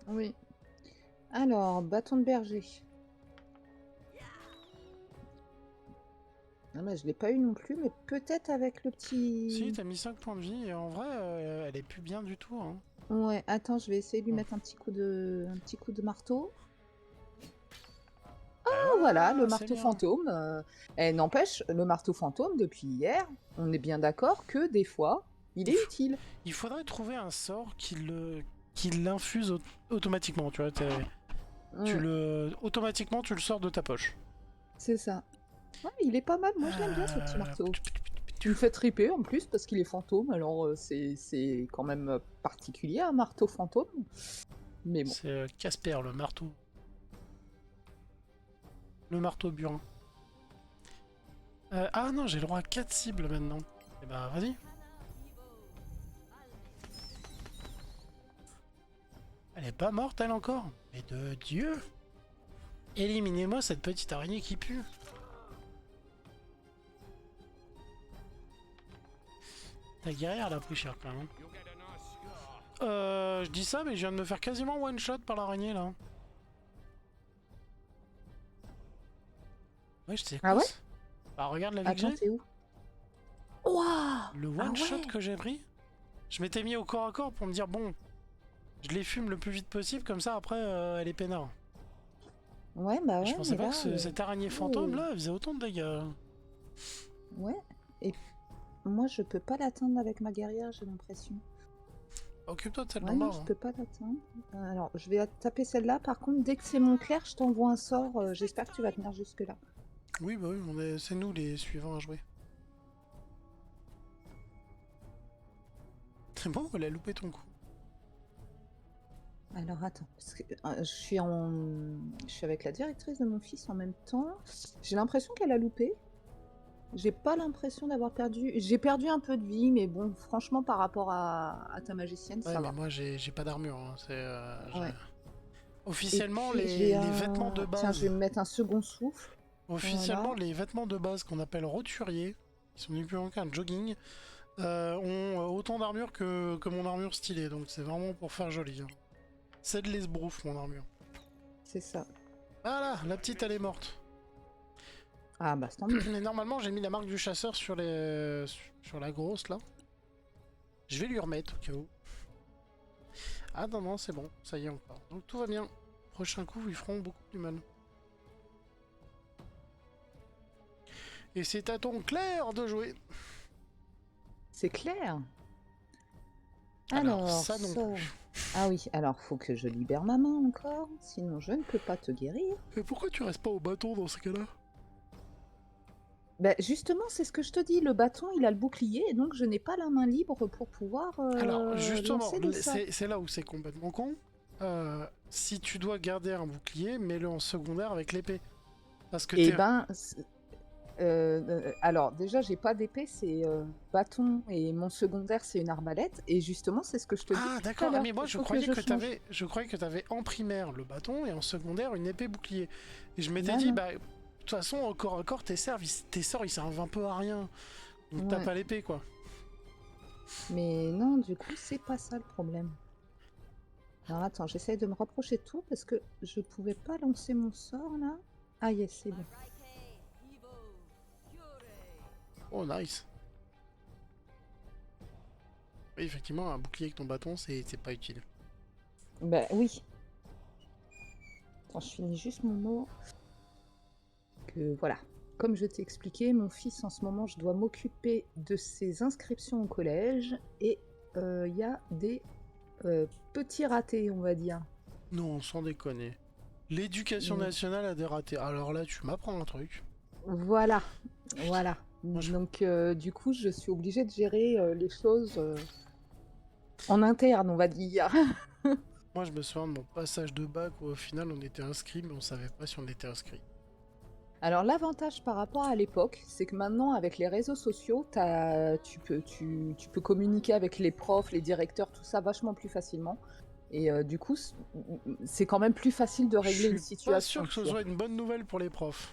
Oui. Alors, bâton de berger. Ah bah, je l'ai pas eu non plus, mais peut-être avec le Si, petit... t'as mis 5 points de vie, et en vrai, elle est plus bien du tout, hein. Ouais, attends, je vais essayer de lui Oh. mettre un petit coup de marteau. Ah, Voilà, le c'est marteau bien. fantôme. Et n'empêche, le marteau fantôme, depuis hier, on est bien d'accord que des fois, il est utile. Il faudrait trouver un sort qui l'infuse automatiquement, tu vois. Ouais, Automatiquement, tu le sors de ta poche. c'est ça. Ouais, il est pas mal, moi je l'aime bien ce petit marteau. Tu Euh, me fais triper en plus parce qu'il est fantôme, alors c'est quand même particulier un marteau fantôme. Mais bon. C'est Casper, le marteau. Le marteau burin. Ah non, j'ai le droit à 4 cibles maintenant. Et bah vas-y. Elle est pas morte elle encore? Mais de Dieu! Éliminez-moi cette petite araignée qui pue. Ta guerrière elle a pris cher quand même. Je dis ça mais je viens de me faire quasiment one shot par l'araignée là. Ouais, je sais quoi. Ah ouais? Bah regarde la vie que Attends, j'ai. t'es où? Ouah! Le Ah one shot ouais! que j'ai pris. Je m'étais mis au corps à corps pour me dire bon, je les fume le plus vite possible comme ça après elle est peinard. Ouais, bah Je ouais, pensais mais pas là... que cette araignée fantôme là elle faisait autant de dégâts. Ouais, et moi je peux pas l'atteindre avec ma guerrière, j'ai l'impression. Occupe-toi de celle Ouais, d'en bas. non, je Hein. peux pas l'atteindre. Alors, je vais taper celle-là. Par contre, dès que c'est mon clair, je t'envoie un sort. J'espère que tu vas tenir jusque-là. Oui, bah oui, c'est nous les suivants à jouer. C'est bon, elle a loupé ton coup. Alors, attends, parce que je suis avec la directrice de mon fils en même temps. J'ai l'impression qu'elle a loupé. J'ai pas l'impression d'avoir perdu. J'ai perdu un peu de vie, mais bon, franchement, par rapport à ta magicienne, Ouais, ça mais va. moi j'ai pas d'armure. Hein. Ouais. Et Officiellement, puis, j'ai les vêtements de un... Tiens, je base. vais me mettre un second souffle. Officiellement, Voilà. les vêtements de base qu'on appelle roturiers, qui sont ni plus loin qu'un jogging, ont autant d'armure que mon armure stylée. Donc c'est vraiment pour faire joli. Hein. C'est de l'esbrouf, mon armure. C'est ça. Voilà, la petite elle est morte. Ah, bah, c'est tant mieux. Mais normalement, j'ai mis la marque du chasseur sur la grosse là. Je vais lui remettre au cas où. Ah non, non, c'est bon, ça y est encore. Donc tout va bien. Prochain coup, ils feront beaucoup plus mal. Et c'est à ton clair de jouer. C'est clair. Alors, ça non sort. plus. Ah oui, alors faut que je libère ma main encore, sinon je ne peux pas te guérir. Mais pourquoi tu restes pas au bâton dans ce cas-là? Bah justement, c'est ce que je te dis, le bâton il a le bouclier, et donc je n'ai pas la main libre pour pouvoir Alors, justement, lancer des sorts. c'est là où c'est complètement con. Si tu dois garder un bouclier, mets-le en secondaire avec l'épée. Parce que Et t'es... ben, alors déjà j'ai pas d'épée, c'est bâton, et mon secondaire c'est une arbalète, et justement c'est ce que je te dis Ah tout à d'accord, ah, l'heure. mais moi Il je faut croyais que change. t'avais en primaire le bâton et en secondaire une épée bouclier. Et je m'étais Non, dit, non. bah, de toute façon, au corps à corps, tes sorts ils servent un peu à rien. Donc t'as Ouais. pas l'épée quoi. Mais non, du coup c'est pas ça le problème. Alors attends, j'essaye de me rapprocher de tout parce que je pouvais pas lancer mon sort là. Ah yes, c'est bon. Oh nice. Oui, effectivement, un bouclier avec ton bâton, c'est pas utile. Bah oui. Attends, je finis juste mon mot. Que voilà. Comme je t'ai expliqué, mon fils en ce moment, je dois m'occuper de ses inscriptions au collège et il y a des petits ratés, on va dire. Non, sans déconner. L'éducation Mm. nationale a des ratés. Alors là, tu m'apprends un truc. Voilà, Putain. voilà. Moi, je- Donc du coup, je suis obligée de gérer les choses en interne, on va dire. Moi, je me souviens de mon passage de bac où au final on était inscrit, mais on savait pas si on était inscrit. Alors l'avantage par rapport à l'époque, c'est que maintenant avec les réseaux sociaux, tu peux communiquer avec les profs, les directeurs, tout ça vachement plus facilement. Et du coup, c'est quand même plus facile de Je régler une suis pas sûr situation, que ce tu vois. soit une bonne nouvelle pour les profs.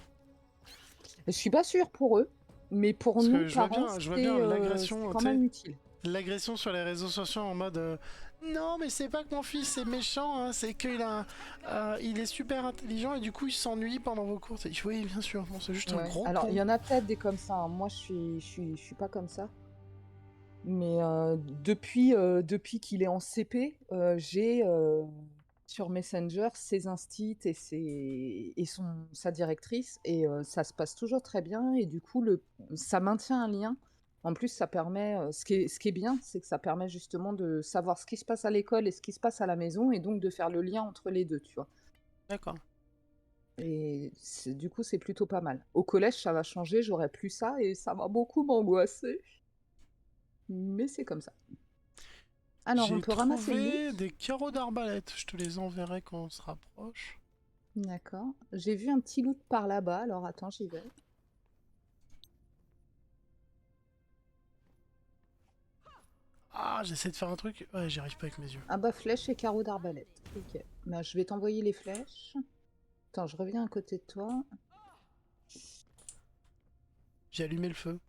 Je suis pas sûre pour eux, mais pour Parce nous, que parents, je vois bien c'est l'agression, quand tu sais, même utile. l'agression sur les réseaux sociaux en mode non, mais c'est pas que mon fils est méchant, hein, c'est qu'il il est super intelligent et du coup il s'ennuie pendant vos cours. Oui, bien sûr, non, c'est juste un Ouais. gros Alors, il con. y en a peut-être des comme ça, hein. Moi, je suis pas comme ça. Mais depuis qu'il est en CP, j'ai sur Messenger ses instits et sa directrice, et ça se passe toujours très bien. Et du coup, ça maintient un lien. En plus, ça permet, ce qui est bien, c'est que ça permet justement de savoir ce qui se passe à l'école et ce qui se passe à la maison, et donc de faire le lien entre les deux, tu vois. D'accord. Et du coup, c'est plutôt pas mal. Au collège, ça va changer, j'aurai plus ça et ça va beaucoup m'angoisser. Mais c'est comme ça. Alors, on J'ai peut ramasser le trouvé loot. des carreaux d'arbalète, je te les enverrai quand on se rapproche. D'accord. J'ai vu un petit loot par là-bas, alors attends, j'y vais. Ah, j'essaie de faire un truc. Ouais, j'y arrive pas avec mes yeux. Ah bah, flèches et carreaux d'arbalète. Ok. Bah, je vais t'envoyer les flèches. Attends, je reviens à côté de toi. J'ai allumé le feu.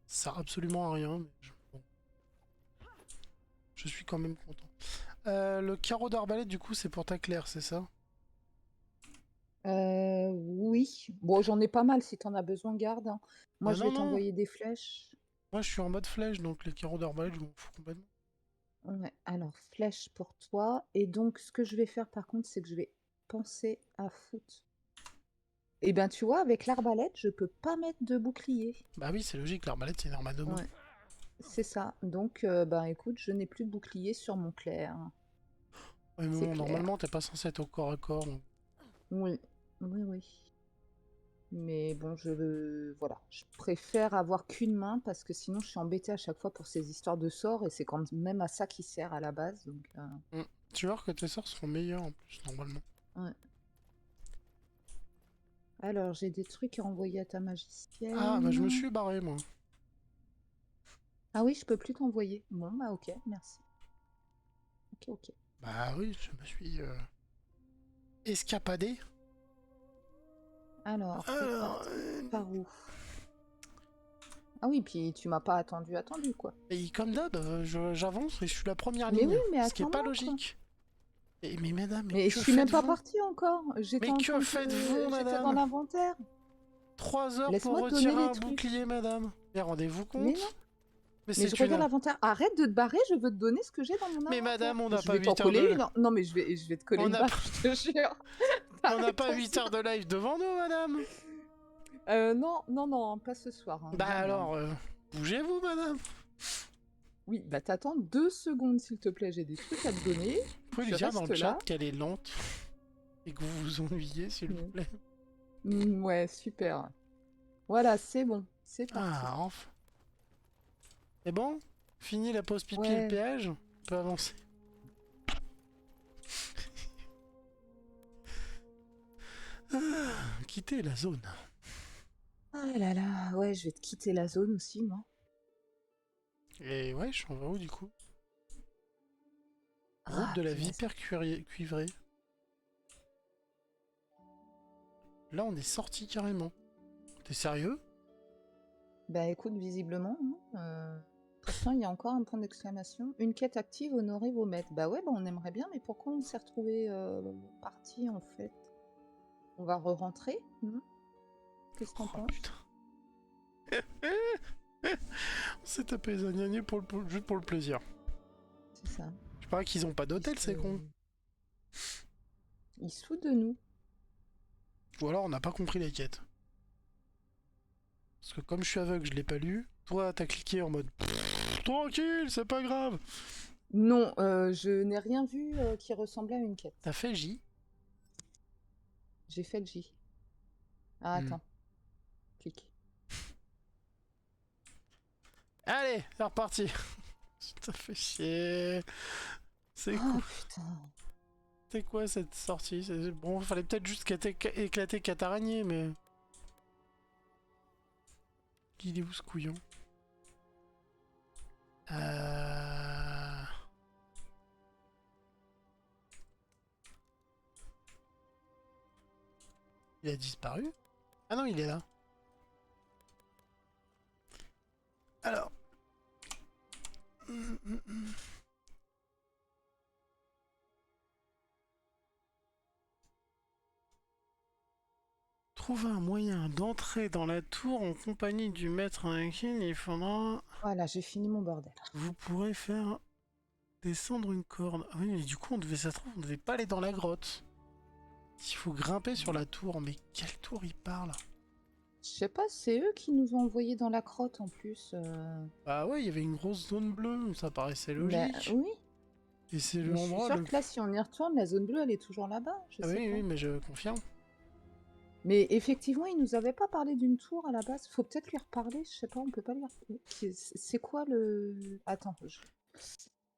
Ça sert absolument à rien, mais bon, je suis quand même content. Le carreau d'arbalète, du coup, c'est pour ta Claire, c'est ça? Oui. Bon, j'en ai pas mal, si t'en as besoin, garde, hein. Moi, Bah je non, vais non. t'envoyer des flèches. Moi, je suis en mode flèche, donc les carreaux d'arbalète, je m'en fous complètement. Ouais, alors, flèches pour toi. Et donc, ce que je vais faire, par contre, c'est que je vais penser à foutre. Eh ben, tu vois, avec l'arbalète, je peux pas mettre de bouclier. Bah oui, c'est logique, l'arbalète, c'est une arme à deux mains. Ouais, c'est ça. Donc, ben, écoute, je n'ai plus de bouclier sur mon clair. Ouais, mais C'est bon, clair. normalement, t'es pas censé être au corps à corps, donc... Oui, oui, oui. Mais bon, voilà. Je préfère avoir qu'une main parce que sinon, je suis embêtée à chaque fois pour ces histoires de sorts et c'est quand même à ça qui sert à la base. Donc, Tu vois que tes sorts seront meilleurs, en plus, normalement. ouais. Alors, j'ai des trucs à envoyer à ta Ah, bah je me magicienne. suis barré, moi. Ah oui, je peux plus t'envoyer. Bon, bah ok, merci. Ok, ok. Bah oui, je me suis... escapadé. Alors, t'es Alors... parti par où? Ah oui, puis tu m'as pas attendu, quoi. Et comme d'hab, j'avance et je suis la première Mais oui, ligne. mais Ce qui est pas attends-moi, quoi. logique. Et, mais madame, mais Mais je que suis même pas faites-vous? partie encore. J'étais Mais en que train faites-vous, j'étais dans madame? l'inventaire. 3 heures pour Laisse-moi te donner retirer les un trucs. bouclier, madame. Mais rendez-vous Mais non. compte? Mais Mais c'est je regarde une... l'inventaire. Arrête de te barrer, je veux te donner ce que j'ai dans mon Mais inventaire. madame, on n'a Je pas vais t'en 8 heures de... coller une. Non, mais je vais te coller On une n'a pas... baffe, je te jure. on n'a Arrête pas ton 8 heures sort. de live devant nous, madame. Non, non, non, pas ce soir, hein, Bah jamais, hein. alors, bougez-vous, madame. Oui, bah t'attends 2 secondes, s'il te plaît, j'ai des trucs à te donner. Vous pouvez Tu lui dire dans restes le chat là. qu'elle est lente et que vous vous ennuyez, s'il vous plaît. Ouais, super. Voilà, c'est bon. C'est parti. Ah, enfin. C'est bon? Fini la pause pipi et le Ouais. péage? On peut avancer. Quitter la zone. Ah là là, ouais, je vais te quitter la zone aussi, moi. Et ouais, je suis en où du coup? Route Ah, de la punaise. vipère cuivrée. Là, on est sorti carrément. T'es sérieux? Bah écoute, visiblement, hein, pourtant il y a encore un point d'exclamation. Une quête active, honorer vos maîtres. Bah ouais, bah on aimerait bien, mais pourquoi on s'est retrouvé parti en fait? On va re-rentrer, non? Qu'est-ce que t'en Oh penses? putain. On s'est tapé les agnagnés juste pour le plaisir. C'est ça. Je sais Pas qu'ils ont pas d'hôtel, c'est con. Ils se foutent de nous. Ou alors on n'a pas compris les quêtes. Parce que comme je suis aveugle, je l'ai pas lu. Toi, t'as cliqué en mode tranquille, c'est pas grave. Non, je n'ai rien vu qui ressemblait à une quête. T'as fait J. J'ai fait le J. Ah, Hmm. attends. Clique. Allez, c'est reparti. Ça fait chier. C'est Oh cool. putain. C'est quoi cette sortie? Bon, fallait peut-être juste éclater Cataragné, mais... Il est où ce couillon? Il a disparu? Ah non, il est là. Alors... Trouver un moyen d'entrer dans la tour en compagnie du maître Anakin, il faudra... Voilà, j'ai fini mon bordel. Vous pourrez faire descendre une corde. Ah oui, mais du coup, ça se trouve, on devait pas aller dans la grotte. S'il faut grimper sur la tour, mais quelle tour il parle? Je sais pas, c'est eux qui nous ont envoyés dans la crotte en plus. Bah ouais, il y avait une grosse zone bleue, ça paraissait Ben, logique. oui, Et c'est mais je suis l'endroit sûre le... que là, si on y retourne, la zone bleue, elle est toujours là-bas. Je Ah sais oui, pas. oui, mais je confirme. Mais effectivement, il nous avait pas parlé d'une tour à la base. Faut peut-être lui reparler. Je sais pas, on peut pas lui reparler. C'est quoi le... Attends.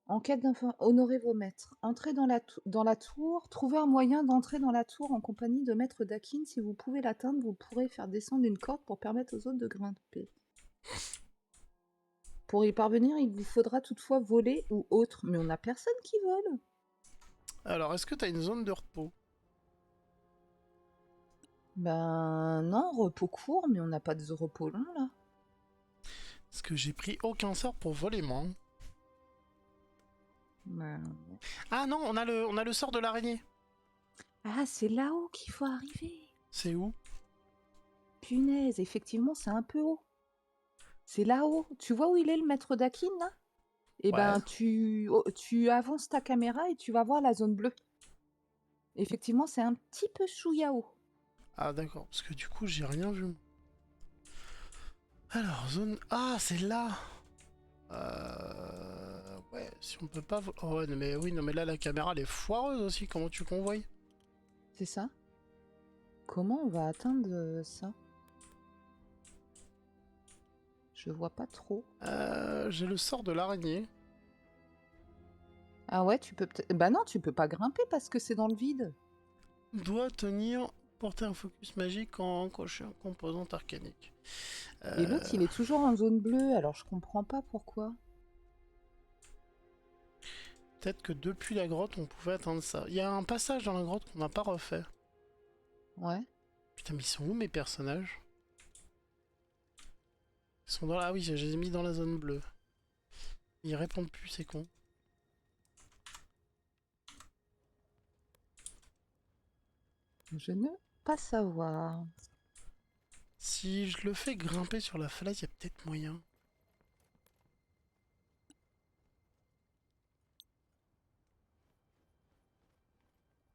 Enquête d'info... Honorez vos maîtres. Entrez dans la tour. Trouvez un moyen d'entrer dans la tour en compagnie de maître Dakin. Si vous pouvez l'atteindre, vous pourrez faire descendre une corde pour permettre aux autres de grimper. Pour y parvenir, il vous faudra toutefois voler ou autre. Mais on n'a personne qui vole. Alors, est-ce que t'as une zone de repos? Ben non, repos court, mais on n'a pas de repos long là. Parce que j'ai pris aucun sort pour voler, moi. Ben... Ah non, on a le sort de l'araignée. Ah, c'est là-haut qu'il faut arriver. C'est où? Punaise, effectivement, c'est un peu haut. C'est là-haut. Tu vois où il est le maître Dakin là? Eh Ouais. ben, tu avances ta caméra et tu vas voir la zone bleue. Effectivement, c'est un petit peu chouïa haut. Ah d'accord, parce que du coup, j'ai rien vu. Alors, zone... Ah, c'est là. Ouais, si on peut pas... Oh ouais, non, mais oui, non mais là, la caméra, elle est foireuse aussi. Comment tu convoies? C'est ça? Comment on va atteindre ça? Je vois pas trop. J'ai le sort de l'araignée. Ah ouais, tu peux peut-être... Bah non, tu peux pas grimper parce que c'est dans le vide. Doit tenir... Porter un focus magique en cocher un composant arcanique. Et l'autre, il est toujours en zone bleue, alors je comprends pas pourquoi. Peut-être que depuis la grotte, on pouvait atteindre ça. Il y a un passage dans la grotte qu'on n'a pas refait. Ouais. Putain, mais ils sont où mes personnages? Ils sont dans la... Ah oui, je les ai mis dans la zone bleue. Ils répondent plus, c'est con. Je ne veux pas savoir. Si je le fais grimper sur la falaise, il y a peut-être moyen.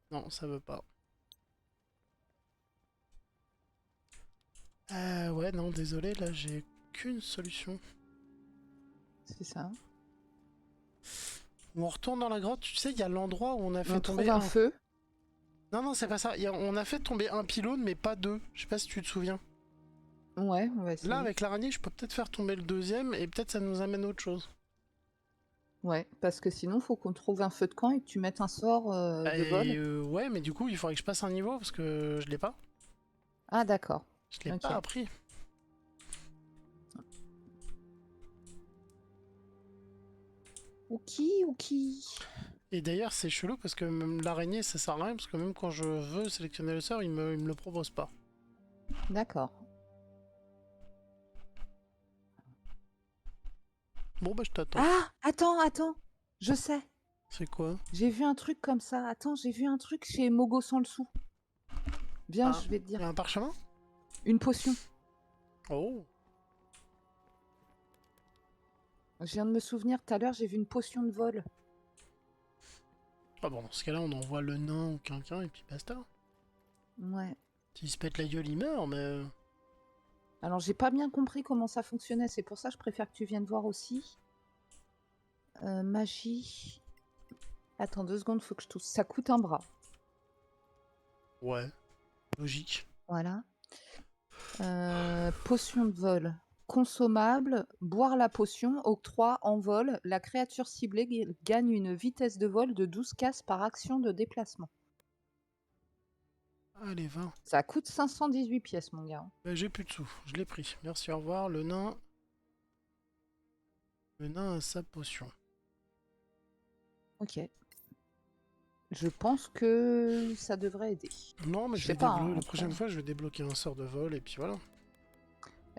Non, ça veut pas. Ouais, non, désolé, là, j'ai qu'une solution. C'est ça. On retourne dans la grotte, tu sais, il y a l'endroit où on a fait On tomber trouve un feu. Non, non, c'est pas ça. On a fait tomber un pylône, mais pas deux. Je sais pas si tu te souviens. Ouais, on va essayer. Là, avec l'araignée, je peux peut-être faire tomber le deuxième, et peut-être ça nous amène à autre chose. Ouais, parce que sinon, faut qu'on trouve un feu de camp et que tu mettes un sort de vol. Ouais, mais du coup, il faudrait que je passe un niveau, parce que je l'ai pas. Ah, d'accord. Je l'ai Ok. pas appris. Ok. Et d'ailleurs, c'est chelou, parce que même l'araignée, ça sert à rien, parce que même quand je veux sélectionner le sort, il me le propose pas. D'accord. Bon, bah, je t'attends. Ah, attends. Je sais. C'est quoi? J'ai vu un truc comme ça. Attends, j'ai vu un truc chez Mogo sans le sou. Viens, Ah, je vais te il y dire. a un parchemin? Une potion. Oh. Je viens de me souvenir, tout à l'heure, j'ai vu une potion de vol. Ah bon, dans ce cas-là, on envoie le nain ou quelqu'un et puis basta. Ouais. S'il se pète la gueule, il meurt, mais... Alors, j'ai pas bien compris comment ça fonctionnait. C'est pour ça que je préfère que tu viennes voir aussi. Magie. Attends 2 secondes, faut que je touche. Ça coûte un bras. Ouais, logique. Voilà. Potion de vol. Consommable. Boire la potion. Octroi en vol. La créature ciblée gagne une vitesse de vol de 12 cases par action de déplacement. Allez, 20. Ça coûte 518 pièces, mon gars. Bah, j'ai plus de sous, je l'ai pris. Merci, au revoir. Le nain... Le nain a sa potion. Ok. Je pense que ça devrait aider. Non, mais Je je sais vais pas, débloquer. hein, La prochaine après. fois, je vais débloquer un sort de vol et puis voilà.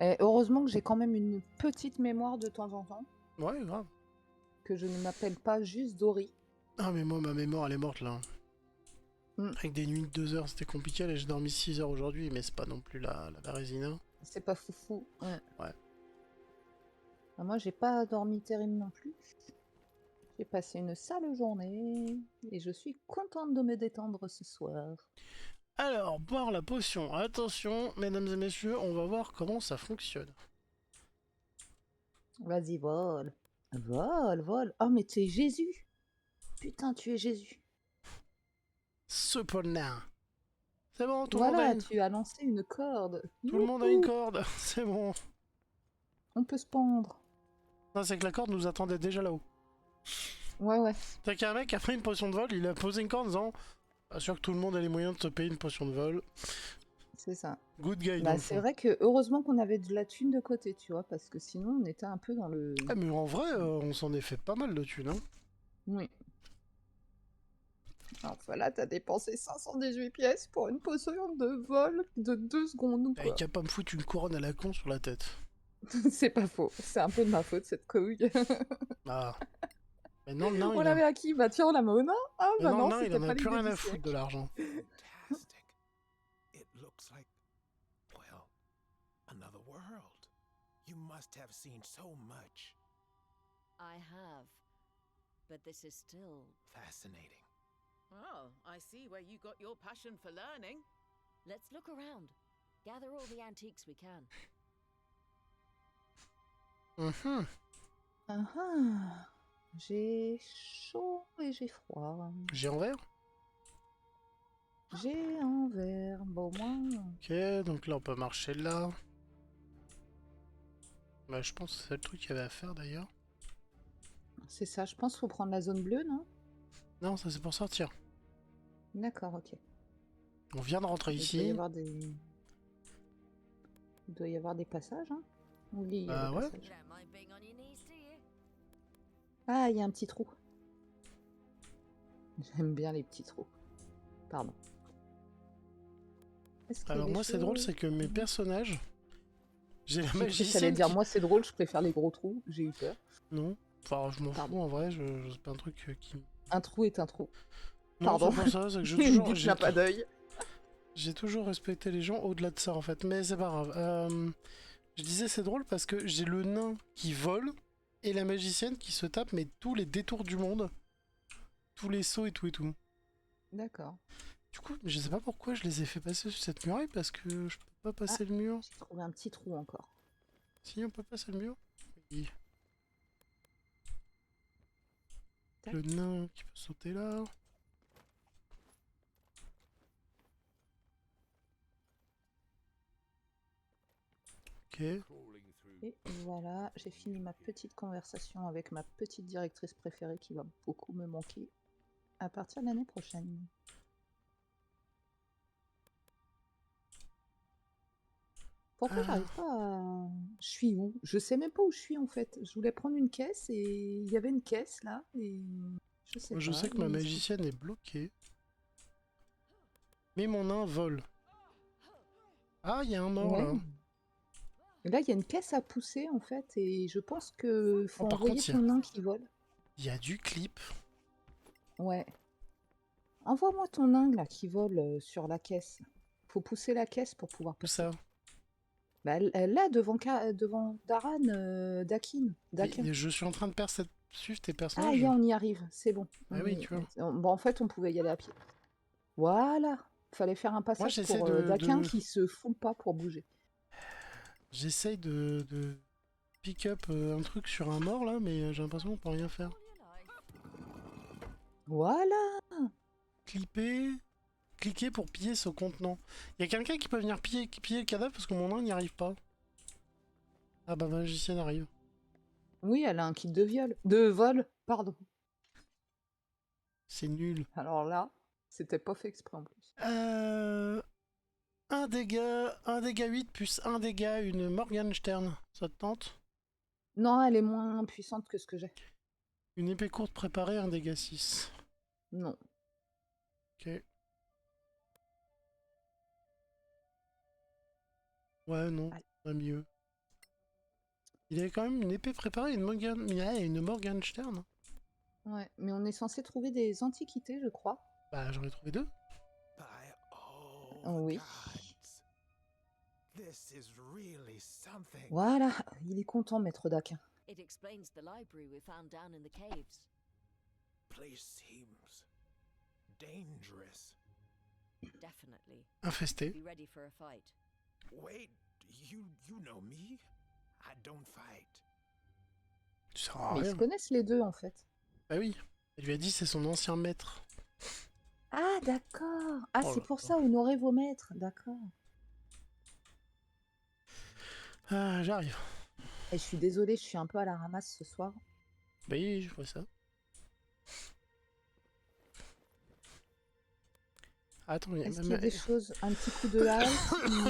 Et heureusement que j'ai quand même une petite mémoire de temps en temps. Ouais, grave. Que je ne m'appelle pas juste Dory. Ah, mais moi, ma mémoire, elle est morte là. Mm. Avec des nuits de 2 heures, c'était compliqué. Là, j'ai dormi 6 heures aujourd'hui, mais c'est pas non plus la résina. C'est pas foufou. Ouais. Ouais. Ah, moi, j'ai pas dormi terrible non plus. J'ai passé une sale journée. Et je suis contente de me détendre ce soir. Alors, boire la potion. Attention, mesdames et messieurs, on va voir comment ça fonctionne. Vas-y, vole. Vole, vole. Oh, mais tu es Jésus. Putain, tu es Jésus. Cependant. C'est bon, tout le monde a Voilà, une... tu as lancé une corde. Tout le monde a une Youhou. corde. C'est bon. On peut se pendre. Non, c'est que la corde nous attendait déjà là-haut. Ouais, ouais. C'est qu'un mec a pris une potion de vol, il a posé une corde en disant... Pas sûr que tout le monde a les moyens de se payer une potion de vol. C'est ça. Good guy, dans Bah, le c'est fond. vrai que heureusement qu'on avait de la thune de côté, tu vois, parce que sinon on était un peu dans le... Ah, mais en vrai, on s'en est fait pas mal de thunes, hein. Oui. Alors voilà, t'as dépensé 518 pièces pour une potion de vol de 2 secondes ou Il quoi. est capable de me foutre une couronne à la con sur la tête. C'est pas faux. C'est un peu de ma faute, cette couille. Ah. Mais non, le nain, On il a... l'avait à qui? Bah tiens, on l'a mis au nain. Ah Mais bah non, non, le nain, il c'était en pas a plus l'idée rien du à foutre de siècle. l'argent. Fantastic. It looks like, well, another world. You must have seen so much. I have. But this is still. Fascinating. Oh, I see where you got your passion for learning. Let's look around. Gather all the antiques we can. Mhm. Ah ah. J'ai chaud et j'ai froid. J'ai en vert. J'ai un verre. Bon, moi... Ok, donc là, on peut marcher là. Bah, je pense que c'est le truc qu'il y avait à faire, d'ailleurs. C'est ça, je pense qu'il faut prendre la zone bleue, non? Non, ça, c'est pour sortir. D'accord, ok. On vient de rentrer Il doit y ici. avoir des... Il doit y avoir des passages, hein? Oui, il y a Bah des ouais. passages. Don't mind being on your knees, do you? Ah, il y a un petit trou. J'aime bien les petits trous. Pardon. Est-ce qu'il y a Alors des moi, c'est drôle, choses- c'est que mes personnages... J'ai la J'ai cru que t'allais magicienne dire, qui- moi c'est drôle, je préfère les gros trous. J'ai eu peur. Non. Enfin, je m'en fous, Pardon. en vrai, c'est pas un truc qui... Un trou est un trou. Non, Pardon. c'est pas ça, c'est que j'ai Une toujours... boucle n'a pas d'œil. J'ai toujours respecté les gens au-delà de ça en fait, mais c'est pas grave. Je disais c'est drôle parce que j'ai le nain qui vole et la magicienne qui se tape mais tous les détours du monde, tous les sauts et tout et tout. D'accord. Du coup, je sais pas pourquoi je les ai fait passer sur cette muraille parce que je peux pas passer le mur. J'ai trouvé un petit trou encore. Si on peut passer le mur. Oui. Tac. Le nain qui peut sauter là. Ok. Et voilà, j'ai fini ma petite conversation avec ma petite directrice préférée qui va beaucoup me manquer à partir de l'année prochaine. Pourquoi Ah. j'arrive pas à... Je suis où? Je sais même pas où je suis en fait. Je voulais prendre une caisse et il y avait une caisse là et je sais Moi, je pas. sais que ma et- magicienne est bloquée. Mais mon nain vole. Ah, il y a un mort Ouais. là. Et là, il y a une caisse à pousser en fait et je pense que faut Oh, par envoyer contre, ton nain qui vole. Il y a du clip. Ouais. Envoie-moi ton nain là qui vole sur la caisse. Faut pousser la caisse pour pouvoir Tout passer. ça. Bah, là, devant Daran, Dakin. Et je suis en train de perdre cette suivre tes Ah, personnages. on y arrive, c'est bon. Ah oui, tu vois. Bon, en fait, on pouvait y aller à pied. Voilà. Fallait faire un passage j'essaie pour Daquin qui se foule pas pour bouger. J'essaye de pick up un truc sur un mort là, mais j'ai l'impression qu'on peut rien faire. Voilà. Cliquez pour piller ce contenant. Il y a quelqu'un qui peut venir piller le cadavre parce que mon nain n'y arrive pas. Ah bah magicienne arrive. Oui, elle a un kit de viol. De vol, pardon. C'est nul. Alors là, c'était pas fait exprès en plus. Un dégât 8 plus un dégât, une Morgenstern. Ça te tente? Non, elle est moins puissante que ce que j'ai. Une épée courte préparée, un dégât 6. Non. Ok. Ouais, non, Allez. pas mieux. Il avait quand même une épée préparée, une Morgenstern. Ouais, mais on est censé trouver des antiquités, je crois. Bah, j'en ai trouvé 2. By all Oui. gods. This is really something. Voilà, il est content, maître Daquin. It explains the library we found down in the caves. Place seems dangerous. Definitely. Infesté. Be ready for a fight. Wait, you know me? I don't fight. Tu sers à Mais ils rien. se connaissent les deux, en fait. Bah oui. Elle lui a dit c'est son ancien maître. Ah, d'accord. Ah, Oh c'est là pour là. ça, honorer vos maîtres. D'accord. Ah, j'arrive. Et je suis désolée, je suis un peu à la ramasse ce soir. Bah oui, je vois ça. Attends, Est-ce qu'il y a des choses, un petit coup de halte?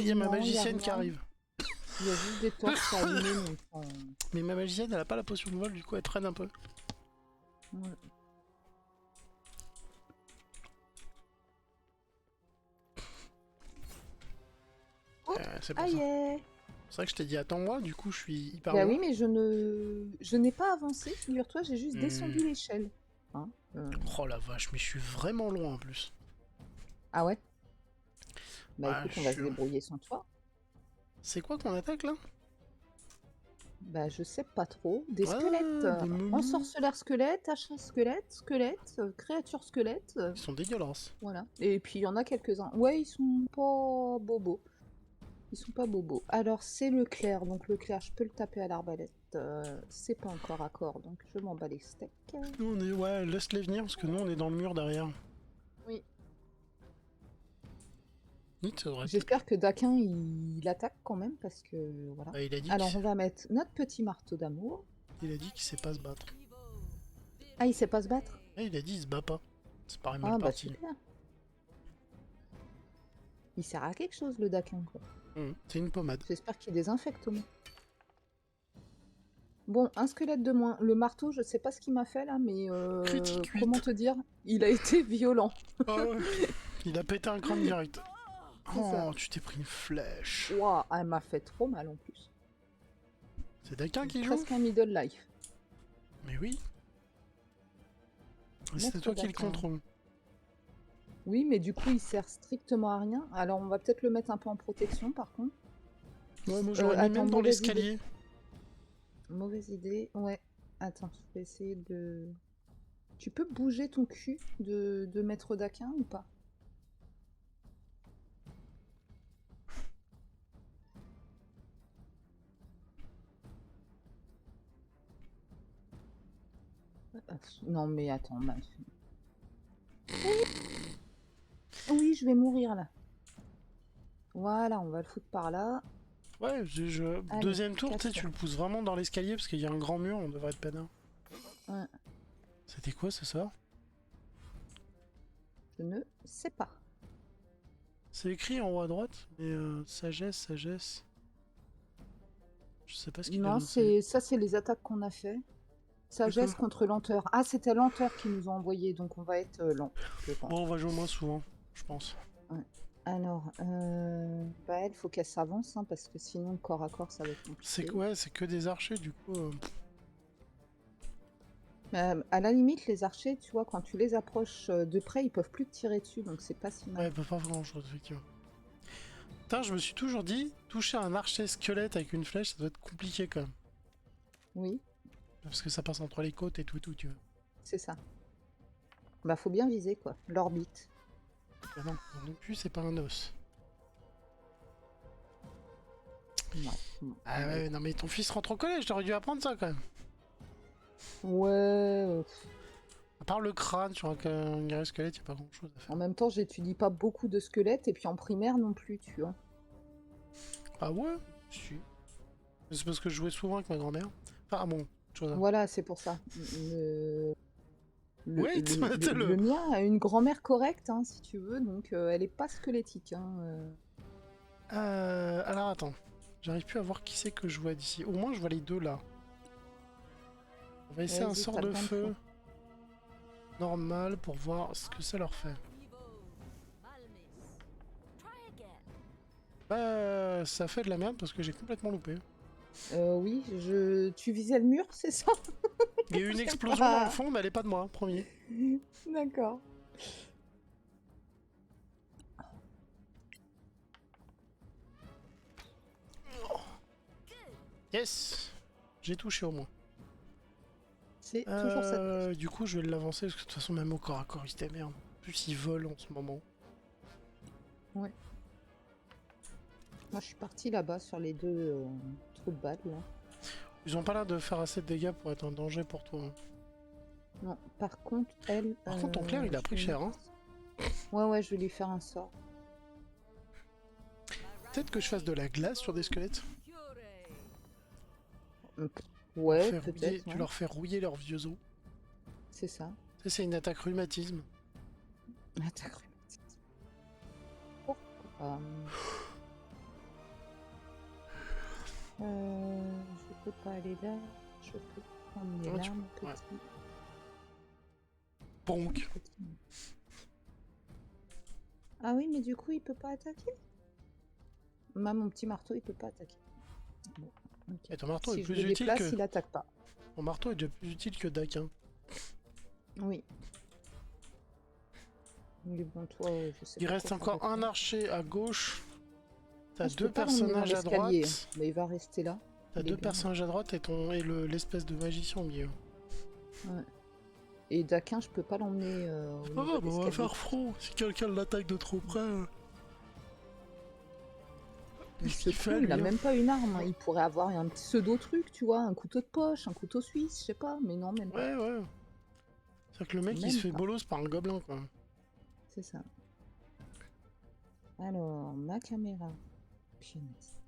il y a ma Non, il y a magicienne qui rien. arrive. Il y a juste des torches à allumer. Donc, Mais ma magicienne, elle a pas la potion de vol, du coup elle traîne un peu. ouais. C'est pour Ah ça. yeah. C'est vrai que je t'ai dit attends-moi, du coup je suis hyper Bah loin. oui, mais je n'ai pas avancé, figure-toi, j'ai juste descendu l'échelle. Hein, Oh la vache, mais je suis vraiment loin en plus. Ah ouais? Bah Ouais, écoute, on va je se suis- débrouiller sans toi. C'est quoi qu'on attaque là? Bah je sais pas trop. Des Ah, squelettes. des momies. Ensorceleur squelette, hache squelette, créature squelette. Ils sont dégueulasses. Voilà. Et puis il y en a quelques-uns. Ouais, ils sont pas bobos. Ils sont pas bobos. Alors c'est le clair. Donc le clair, je peux le taper à l'arbalète. C'est pas encore à corps, donc je m'en bats les steaks. Nous on est... Ouais, laisse-les venir parce que nous on est dans le mur derrière. Oui. Nit, ça devrait... J'espère que Daquin il attaque quand même parce que voilà. Bah, il a dit Alors qu'il on va mettre notre petit marteau d'amour. qu'il sait pas se battre. Ah, il sait pas se battre? Et il a dit il se bat pas. C'est pareil mal Ah bah parti. super. Il sert à quelque chose le Daquin quoi. C'est une pommade. J'espère qu'il désinfecte au moins. Bon, un squelette de moins. Le marteau, je sais pas ce qu'il m'a fait là, mais Critique 8. comment te dire? Il a été violent. Ah ouais. Il a pété un crâne direct. C'est ça. Oh, tu t'es pris une flèche. Ouah, elle m'a fait trop mal en plus. C'est Daquin qui joue? Presque un middle life. Mais oui. C'était Maître toi qui le Daquin. contrôle. Oui, mais du coup, il sert strictement à rien. Alors, on va peut-être le mettre un peu en protection par contre. Ouais, moi j'aurais mis attends, même dans mauvaise l'escalier. Mauvaise idée. Ouais. Attends, je vais essayer de... Tu peux bouger ton cul de Maître Daquin ou pas? Non mais attends, oui, je vais mourir là. Voilà, on va le foutre par là. Ouais, Allez, deuxième tour, tu sais, casse-toi. tu le pousses vraiment dans l'escalier parce qu'il y a un grand mur, on devrait être peinard. Ouais. C'était quoi ce sort? Je ne sais pas. C'est écrit en haut à droite, mais sagesse. Je sais pas ce qu'il a Non, noté. ça c'est les attaques qu'on a fait. Sagesse D'accord. contre lenteur. Ah, c'était lenteur qui nous a envoyé, donc on va être lent, je pense. Bon, on va jouer moins souvent, je pense. Alors, bah elle, faut qu'elle s'avance, hein, parce que sinon, corps à corps, ça va être C'est compliqué. ouais, c'est que des archers, du coup. À la limite, les archers, tu vois, quand tu les approches de près, ils peuvent plus te tirer dessus, donc c'est pas si mal. Ouais, pas grand chose, effectivement. Putain, je me suis toujours dit, toucher un archer squelette avec une flèche, ça doit être compliqué quand même. Oui. Parce que ça passe entre les côtes et tout, tu vois. C'est ça. Bah, faut bien viser, quoi. L'orbite. Bah non, non plus, c'est pas un os. Ouais. Ah ouais, non mais ton fils rentre au collège, t'aurais dû apprendre ça quand même. Ouais. À part le crâne sur un guerrier squelette, y a pas grand chose à faire. En même temps, j'étudie pas beaucoup de squelettes, et puis en primaire non plus, tu vois. Ah ouais? Si. C'est parce que je jouais souvent avec ma grand-mère. Enfin bon, chose à... Voilà, c'est pour ça. Wait, Le mien a une grand-mère correcte, hein, si tu veux, donc elle est pas squelettique. Hein, Alors attends, j'arrive plus à voir qui c'est que je vois d'ici. Au moins je vois les deux là. On va essayer un Vas-y, sort t'as de le temps de feu fou. normal pour voir ce que ça leur fait. Evo, Malmis. Try again. Bah ça fait de la merde parce que j'ai complètement loupé. Oui, tu visais le mur, c'est ça? Il y a eu une Je sais explosion pas. dans le fond mais elle est pas de moi, premier. D'accord. Yes. J'ai touché au moins. C'est toujours cette. Du coup je vais l'avancer parce que de toute façon même au corps à corps il se démerde. En plus il vole en ce moment. Ouais. Moi, je suis partie là-bas sur les deux trous de balles, là. Ils ont pas l'air de faire assez de dégâts pour être un danger pour toi. Hein. Non, par contre, elle. Par contre ton clair il a pris cher hein. Ouais, je vais lui faire un sort. Peut-être que je fasse de la glace sur des squelettes. Ouais, Tu peut-être. Ouais. leur fais rouiller leurs vieux os. C'est ça. Ça, c'est une attaque rhumatisme. Attaque rhumatique. Pourquoi pas Je peux pas aller là. Je peux emmener Ouais, là, tu- mon ouais. petit. Bonk. Ah oui, mais du coup, il peut pas attaquer. Mon petit marteau, il peut pas attaquer. Bon, ok. Et ton marteau Si est je plus le utile déplace, que... il attaque pas. Ton marteau est déjà plus utile que Daquin. Oui. Mais bon, toi, je sais Il pas reste quoi faire encore avec un toi. archer à gauche. T'as Je deux peux pas l'emmener dans personnages à droite. l'escalier, hein, mais il va rester là. T'as Il est deux bien. personnages à droite et l'espèce de magicien au milieu. Ouais. Et Daquin, je peux pas l'emmener au niveau Ah bah de on va l'escalier. faire front. Si quelqu'un l'attaque de trop près... Il Qu'est-ce se qu'il fait, fout, il a lui, hein même pas une arme. Hein. Il pourrait avoir un petit pseudo-truc, tu vois, un couteau de poche, un couteau suisse, je sais pas, mais non, même pas. Ouais. C'est que le mec il Même se fait pas. bolos par un gobelin quoi. C'est ça. Alors, ma caméra. Punaise.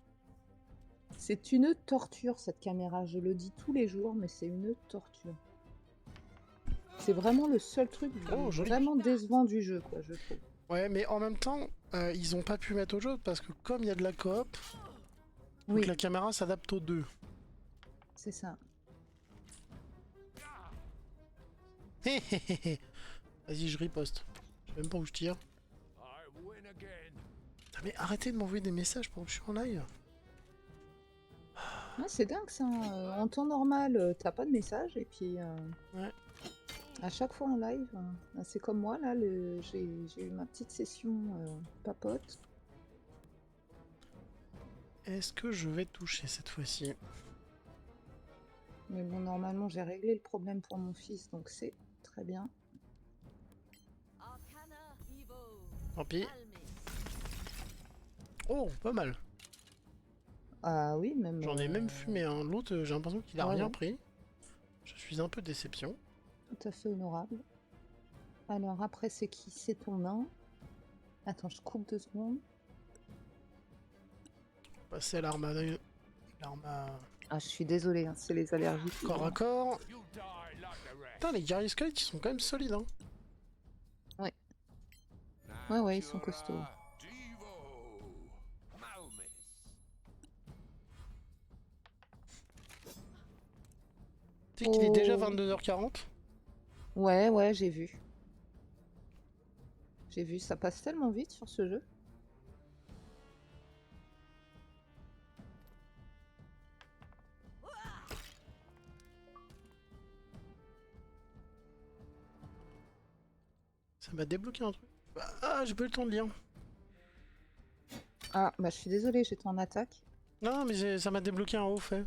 C'est une torture, cette caméra. Je le dis tous les jours, mais c'est une torture. C'est vraiment le seul truc Oh, joli. vraiment décevant du jeu, quoi, je trouve. Ouais mais en même temps, ils ont pas pu mettre au jeu parce que comme il y a de la coop, Oui, donc la caméra s'adapte aux deux. c'est ça. Vas-y je riposte. Je sais même pas où je tire. Putain, mais arrêtez de m'envoyer des messages pendant que je suis en live. Ah, c'est dingue ça. Hein. En temps normal, t'as pas de message, et puis Ouais. à chaque fois en live, c'est comme moi là, j'ai eu ma petite session papote. Est-ce que je vais toucher cette fois-ci? Mais bon, normalement, j'ai réglé le problème pour mon fils, donc c'est très bien. Arcana, Evo, Tant pis. Malmis. Oh, pas mal. Ah oui, même. J'en ai même fumé un. L'autre, j'ai l'impression qu'il a Ouais, rien ouais. pris. Je suis un peu déception. Tout à fait honorable. Alors après, c'est qui? C'est ton nain. Attends, je coupe 2 secondes. Passer à l'arme à... Ah, je suis désolée, hein, c'est les allergies. corps à corps. Putain, les guerriers squelettes, ils sont quand même solides, hein. Ouais, ils sont costauds. Tu sais qu'il est déjà Oh. 22h40. Ouais, j'ai vu. J'ai vu, ça passe tellement vite sur ce jeu. Ça m'a débloqué un truc. Ah, j'ai pas eu le temps de lire. Ah, bah je suis désolée, j'étais en attaque. Non, mais ça m'a débloqué un haut fait.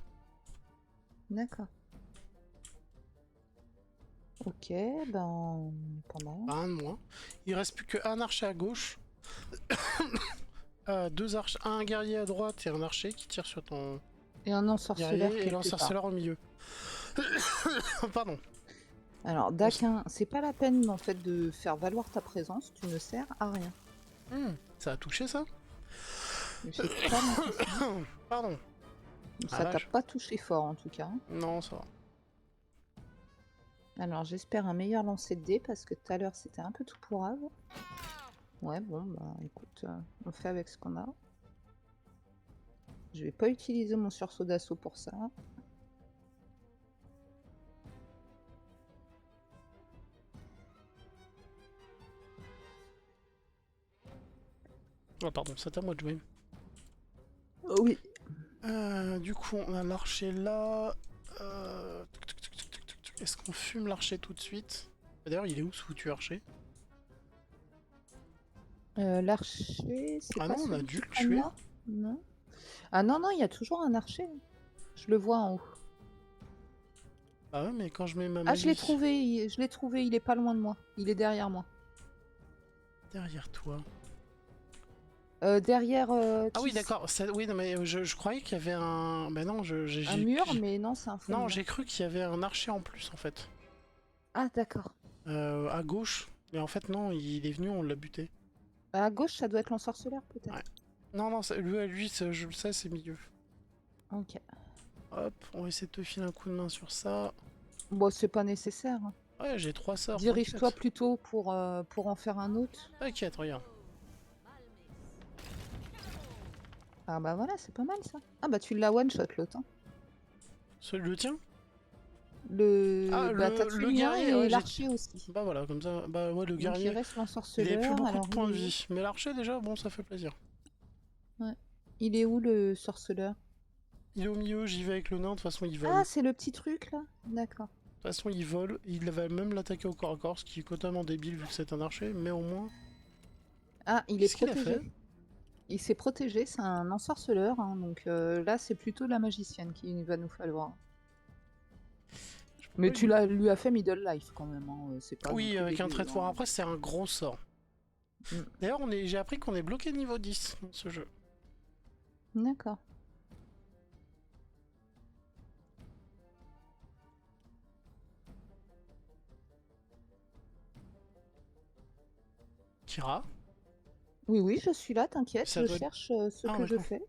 D'accord. Ok, ben pas mal. Un de moins. Il reste plus qu'un archer à gauche. Deux archers, un guerrier à droite et un archer qui tire sur ton Et un ensorceleur guerrier et quelque part. l'ensorceleur au milieu. Pardon. Alors, Daquin, c'est pas la peine en fait de faire valoir ta présence, tu ne sers à rien. Ça a touché ça? J'ai pas l'impression. Pardon. Ça Ah, t'a vache. pas touché fort en tout cas. Non, ça va. Alors, j'espère un meilleur lancer de dés parce que tout à l'heure c'était un peu tout pourrave. Ouais, bon, bah écoute, on fait avec ce qu'on a. Je vais pas utiliser mon sursaut d'assaut pour ça. Oh, pardon, c'est à moi de jouer. Oh oui. Du coup, on a l'archer là. Est-ce qu'on fume l'archer tout de suite? D'ailleurs, il est où ce foutu archer? L'archer, c'est Ah pas non, on a celui dû qui le prend tuer. moi Non. Ah non, non, il y a toujours un archer. Je le vois en haut. Ah ouais, mais quand je mets ma Ah, magie je l'ai trouvé, il est pas loin de moi. Il est derrière moi. derrière toi. Derrière Ah oui, Tis. d'accord. Oui, non, mais je croyais qu'il y avait un. Ben non, Un mur, mais non, c'est un faux Non, mur. j'ai cru qu'il y avait un archer en plus en fait. Ah, d'accord. À gauche. Mais en fait, non, il est venu, on l'a buté. À gauche, ça doit être l'ensorceleur, peut-être. Ouais. Non, non, lui, je le sais, c'est milieu. Ok. Hop, on va essayer de te filer un coup de main sur ça. Bon, c'est pas nécessaire. Hein. Ouais, j'ai 3 sorts. Dirige-toi plutôt pour en faire un autre. T'inquiète, regarde. Ah bah voilà, c'est pas mal ça. Ah bah tu l'as one-shot l'autre. Hein. Le tien? Bah, le t'as tué le mien guerrier, et ouais, j'ai- l'archer aussi. Bah voilà, comme ça. Bah ouais, le Donc il guerrier. reste Il avait l'ensorceleur. plus beaucoup Alors, de points de il est où vie. Mais l'archer, déjà, bon, ça fait plaisir. Il est où le sorceleur? Il est au milieu, j'y vais avec le nain, de toute façon, il vole. Ah, c'est le petit truc là. D'accord. De toute façon, il vole. Il va même l'attaquer au corps à corps, ce qui est totalement débile vu que c'est un archer, mais au moins. Ah, il est Qu'est-ce qu'il a protégé. fait? Il s'est protégé, c'est un ensorceleur. Hein, donc là, c'est plutôt la magicienne qu'il va nous falloir. Mais tu lui as fait middle life quand même. Hein, c'est pas Oui, non plus avec un dégueu, trait de foire. hein. Après, c'est un gros sort. Mm. D'ailleurs, j'ai appris qu'on est bloqué niveau 10 dans ce jeu. D'accord. Kira? Oui, oui, je suis là, t'inquiète. Ça Je doit- cherche ce Ah, que je d'accord. fais.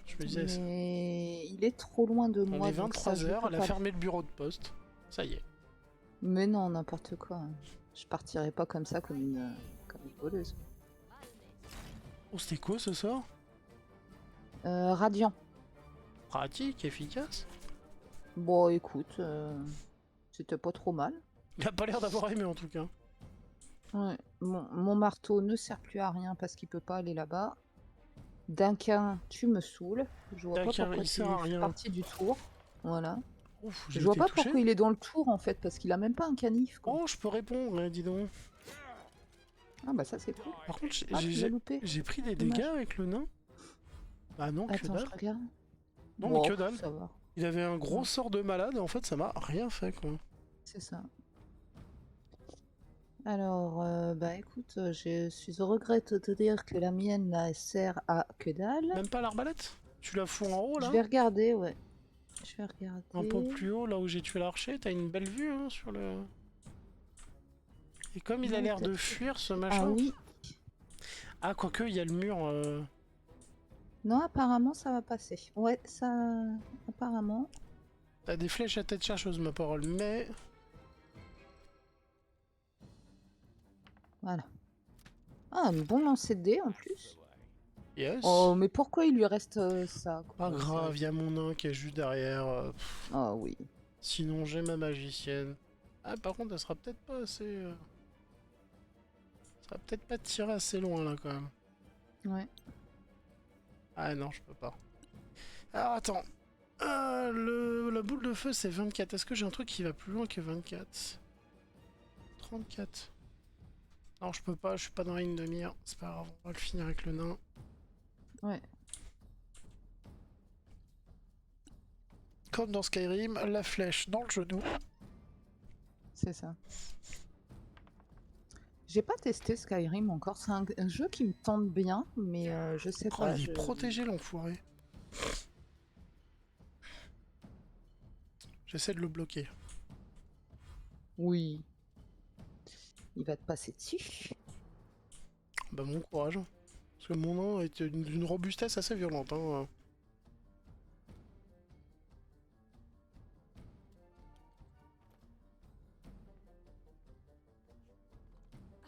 Je me disais, Mais il est trop loin de on moi. est donc ça, 23 je heures, peux elle a pas. fermé le bureau de poste. Ça y est. Mais non, n'importe quoi. Je partirai pas comme ça, comme une voleuse. Oh, c'était quoi ce sort? Radiant. Pratique, efficace. Bon, écoute, c'était pas trop mal. Il a pas l'air d'avoir aimé en tout cas. Ouais. Mon marteau ne sert plus à rien parce qu'il peut pas aller là-bas. Duncan, tu me saoules. Je vois pas Duncan, pourquoi il tu sert à fais rien. partie du tour. Voilà. Ouf, Je j'ai vois été pas touché. pourquoi il est dans le tour en fait, parce qu'il a même pas un canif. Quoi. Oh, je peux répondre, hein, dis donc. Ah bah ça c'est cool. Par contre, Ah, tu l'as loupé. j'ai pris des Dommage. dégâts avec le nain. Ah non, que Attends, je dalle. regarde. Non, Bon, mais que dalle. ça va. Il avait un gros Non. sort de malade et en fait, ça m'a rien fait quoi. C'est ça. Alors, bah écoute, je suis au regret de te dire que la mienne là, elle sert à que dalle. Même pas l'arbalète? Tu la fous en haut là? Je vais regarder, ouais. Je vais regarder. Un peu plus haut, là où j'ai tué l'archer, t'as une belle vue hein, sur le... Et comme il a Ouais, l'air de peut-être. fuir ce Ah machin... oui. Ah, quoique, il y a le mur... Non, apparemment ça va passer. Ouais, ça... Apparemment. T'as des flèches à tête chercheuse, ma parole, mais... Voilà. Ah, un bon lancer de dés en plus. Yes. Oh, mais pourquoi il lui reste ça quoi, Pas ça- grave, il y a mon nain qui est juste derrière. Ah oui. Sinon, j'ai ma magicienne. Ah, par contre, elle sera peut-être pas assez... Ça va peut-être pas tirer assez loin, là, quand même. Ouais. Ah non, je peux pas. Alors, attends. La boule de feu, c'est 24. Est-ce que j'ai un truc qui va plus loin que 24? 34. Non, je peux pas, je suis pas dans la ligne de mire. C'est pas grave, on va le finir avec le nain. Ouais. Comme dans Skyrim, la flèche dans le genou. C'est ça. J'ai pas testé Skyrim encore. C'est un jeu qui me tente bien, mais je sais Oh, pas. il est protégé, l'enfoiré. J'essaie de le bloquer. Oui. Il va te passer dessus. Bah, mon courage. Parce que mon nain est d'une robustesse assez violente. Hein.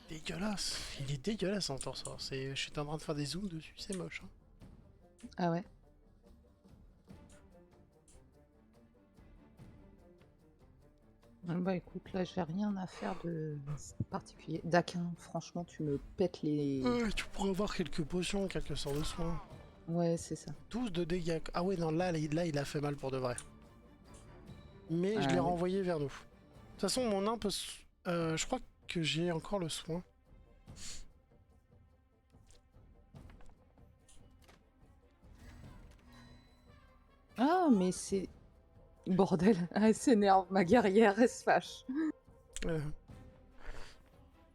Dégueulasse. Il est dégueulasse en torsor. Je suis en train de faire des zooms dessus, c'est moche. Hein. Ah ouais. Bah écoute, là j'ai rien à faire de particulier. Daquin, franchement, tu me pètes les. Tu pourrais avoir quelques potions, quelques sorts de soins. Ouais, c'est ça. 12 de dégâts. Ah ouais, non, là, il a fait mal pour de vrai. Mais je Ah l'ai oui. renvoyé vers nous. De toute façon, mon nain peut... je crois que j'ai encore le soin. Ah, mais c'est. Bordel, elle s'énerve, ma guerrière, elle se fâche. Euh,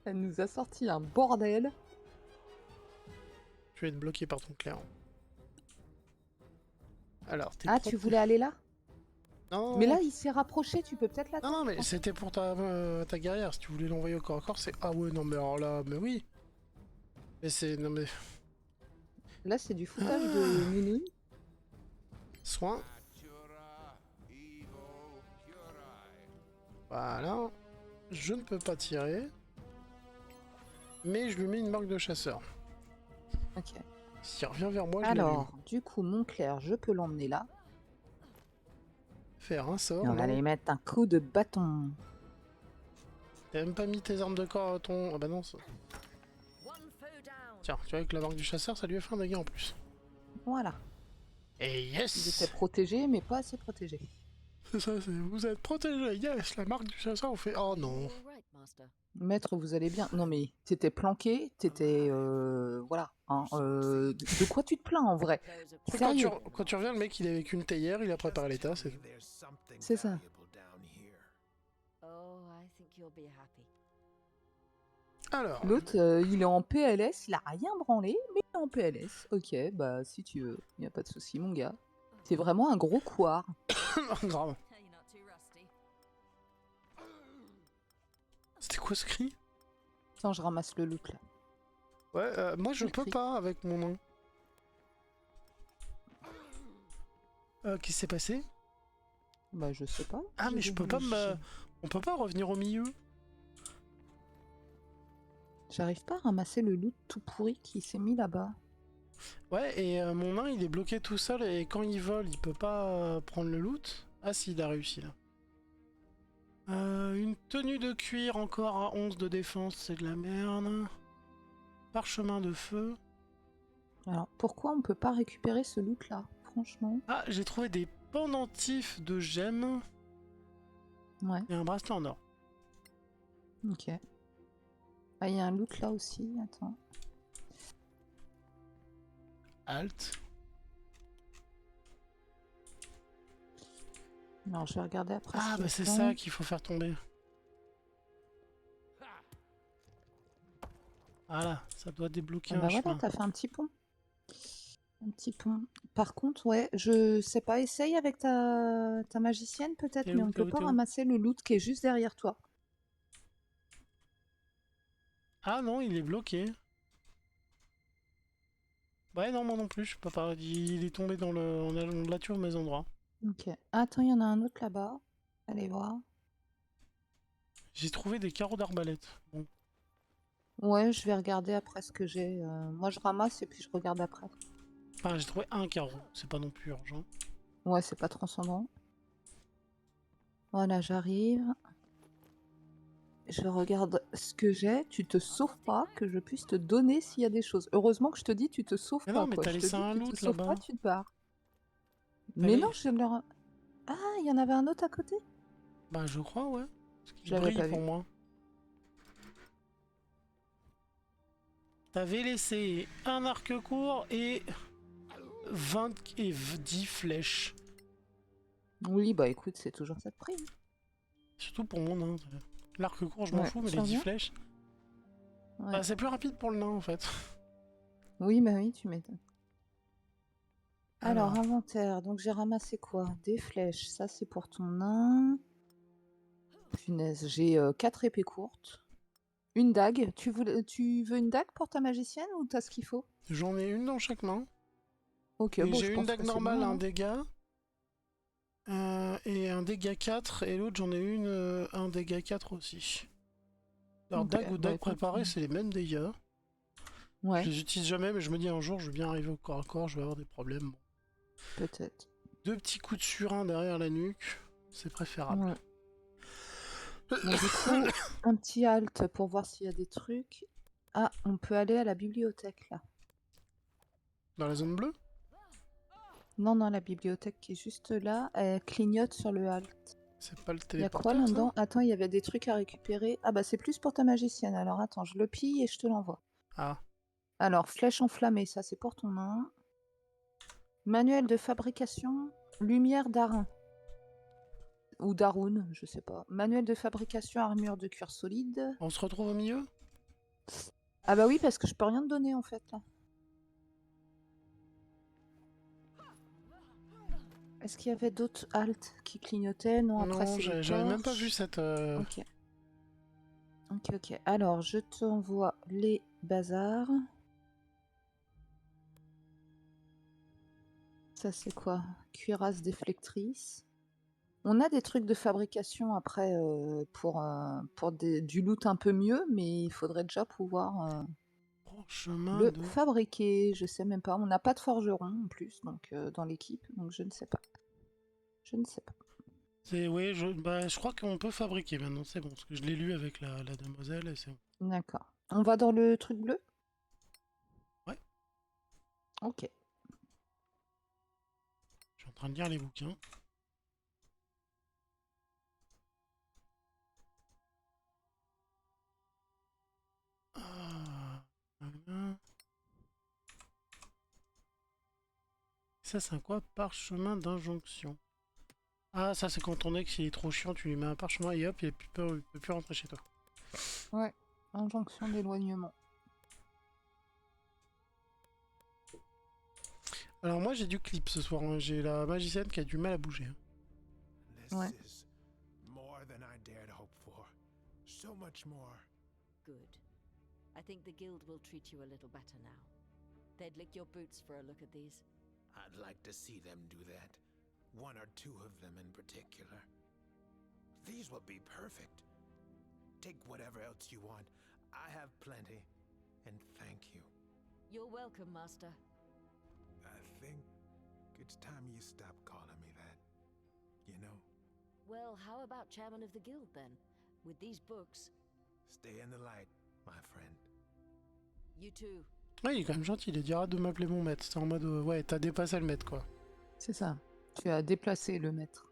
Elle nous a sorti un bordel. je vais être bloqué par ton clair. Alors, t'es Ah, tu voulais aller là? Non, Mais là, il s'est rapproché, tu peux peut-être non, l'attendre. non, mais c'était pour ta guerrière. Si tu voulais l'envoyer au corps à corps, c'est... Ah ouais, non, mais alors là, mais oui. Mais c'est... Non, mais... Là, c'est du foutage de nounou. Soin. Voilà. Je ne peux pas tirer. Mais je lui mets une marque de chasseur. Ok. S'il revient vers moi, je Alors, du coup, Montclair, je peux l'emmener là. faire un sort. Et on va non. aller mettre un coup de bâton. T'as même pas mis tes armes de corps à ton... Ah bah non. One foe down. Tiens, tu vois, avec la marque du chasseur, ça lui a fait un dégât en plus. Voilà. Et Il yes. était protégé, mais pas assez protégé. C'est ça, vous êtes protégé, yes. La marque du chasseur, on fait... Oh non. All right, master. Maître, vous allez bien. Non, mais t'étais planqué, t'étais. Voilà. Hein, de quoi tu te plains en vrai? Those are Quand tu, Sérieux. quand tu reviens, le mec, il est avec une théière, il a préparé l'état, c'est... C'est ça. Oh, I think you'll be happy. Alors... L'autre, il est en PLS, il a rien branlé, mais il est en PLS. Ok, bah si tu veux, y a pas de souci, mon gars. C'est vraiment un gros couard. Grave. You're not too rusty. C'était quoi ce cri? Attends, je ramasse le loot là. Ouais, moi je Quel peux cri? pas avec mon nom. Qu'est-ce qui s'est passé? Bah je sais pas. Ah mais je peux pas me... On peut pas revenir au milieu? J'arrive pas à ramasser le loot tout pourri qui s'est mis là-bas. Ouais, et mon nain il est bloqué tout seul et quand il vole, il peut pas prendre le loot. Ah si, il a réussi là. Une tenue de cuir encore à 11 de défense, c'est de la merde. Parchemin de feu. Alors pourquoi on peut pas récupérer ce loot là? Franchement. Ah, j'ai trouvé des pendentifs de gemmes Ouais, et un bracelet en or. ok. Ah, il y a un loot là aussi, attends. Halt. Alors je vais regarder après. Ah ce qu'il y bah a c'est dedans. ça qu'il faut faire tomber. Voilà, ça doit débloquer Ah bah un voilà, chemin. t'as fait un petit pont. Un petit pont. Par contre, ouais, je sais pas, essaye avec ta magicienne peut-être, T'es mais où, on t'es peut où, pas t'es où? ramasser le loot qui est juste derrière toi. Ah non, il est bloqué. Ouais, non, moi non plus, je peux pas. Il est tombé dans le... On l'a tué au mauvais endroit. Ok. Ah, attends, il y en a un autre là-bas. Allez voir. J'ai trouvé des carreaux d'arbalète. Bon. Ouais, je vais regarder après ce que j'ai. Moi, je ramasse et puis je regarde après. Enfin, j'ai trouvé un carreau, c'est pas non plus urgent. Ouais, c'est pas transcendant. Voilà, j'arrive. Je regarde ce que j'ai. Tu te sauves pas, que je puisse te donner s'il y a des choses. Heureusement que je te dis, tu te sauves Mais pas, non, mais quoi. t'as Je te laissé dis, un tu te loot sauves là-bas. pas, tu te barres. Mais Allez. non, je leur... Ah, il y en avait un autre à côté? Bah, je crois, ouais. Parce qu'il Je l'avais brille pas pour vu. moi. T'avais laissé un arc court et 20 et 10 flèches. Oui, bah écoute, c'est toujours ça de prix. Surtout pour mon nain. L'arc court, je m'en Ouais, fous, mais tu les 10 reviens flèches. Ouais. Bah, c'est plus rapide pour le nain en fait. Oui, bah oui, tu m'étonnes. Alors, Alors, inventaire. Donc, j'ai ramassé quoi? Des flèches. Ça, c'est pour ton nain. Punaise, j'ai 4 épées courtes. Une dague. Tu veux une dague pour ta magicienne ou t'as ce qu'il faut? j'en ai une dans chaque main. Ok, Et bon, j'ai je une pense dague que c'est normale, bon, un hein. dégât. Et un dégât 4. Et l'autre, j'en ai une, un dégât 4 aussi. Alors, Ok, dague ou bah dague écoute. préparée, c'est les mêmes dégâts. Je Ouais, les utilise jamais, mais je me dis un jour, je vais bien arriver au corps à corps, je vais avoir des problèmes. Bon. peut-être. 2 petits coups de surin derrière la nuque, c'est préférable. Ouais. Bon, du coup, un petit halt pour voir s'il y a des trucs. Ah, on peut aller à la bibliothèque, là. Dans la zone bleue? Non, non, la bibliothèque qui est juste là, elle clignote sur le halt. C'est pas le Il y a quoi téléporteur, ça? là-dedans? Attends, il y avait des trucs à récupérer. Ah bah c'est plus pour ta magicienne. Alors attends, je le pille et je te l'envoie. Ah, Alors, flèche enflammée, ça c'est pour ton nain. Manuel de fabrication, lumière d'Arin. Ou d'Arun, je sais pas. Manuel de fabrication, armure de cuir solide. on se retrouve au milieu? Ah bah oui, parce que je peux rien te donner en fait là. Est-ce qu'il y avait d'autres haltes qui clignotaient? Non, après Non, c'est les j'avais même pas vu torches. cette... Ok. Ok, ok. Alors, je t'envoie les bazars. Ça, c'est quoi? Cuirasse déflectrice. On a des trucs de fabrication après pour du loot un peu mieux, mais il faudrait déjà pouvoir chemin le de... fabriquer. Je sais même pas. On n'a pas de forgeron en plus donc, dans l'équipe, donc je ne sais pas. Je ne sais pas. Oui, je crois qu'on peut fabriquer maintenant, c'est bon, parce que je l'ai lu avec la demoiselle et c'est bon. D'accord. On va dans le truc bleu? Ouais. Ok. Je suis en train de lire les bouquins. Ah, voilà. Ça, c'est un quoi? Parchemin d'injonction. Ah, ça, c'est quand ton ex il est trop chiant, tu lui mets un parchemin et hop, il peut plus rentrer chez toi. Ouais. Injonction d'éloignement. Alors, moi, j'ai du clip ce soir. Hein. J'ai la magicienne qui a du mal à bouger. Hein. This Ouais. is more than I dared hope for. So much more. Good. I think the guild will treat you a little better now. They'd lick your boots for a look at these. I'd like to see them do that. One or two of them in particular. These will be perfect. Take whatever else you want. I have plenty. And thank you. You're welcome, Master. I think it's time you stop calling me that. You know? Well, how about Chairman of the Guild then? With these books, Stay in the light, my friend. you too. Ouais, il est quand même gentil. Il dira de m'appeler mon maître. C'est en mode, ouais, t'as dépassé le maître, quoi. C'est ça. Tu as déplacé le maître.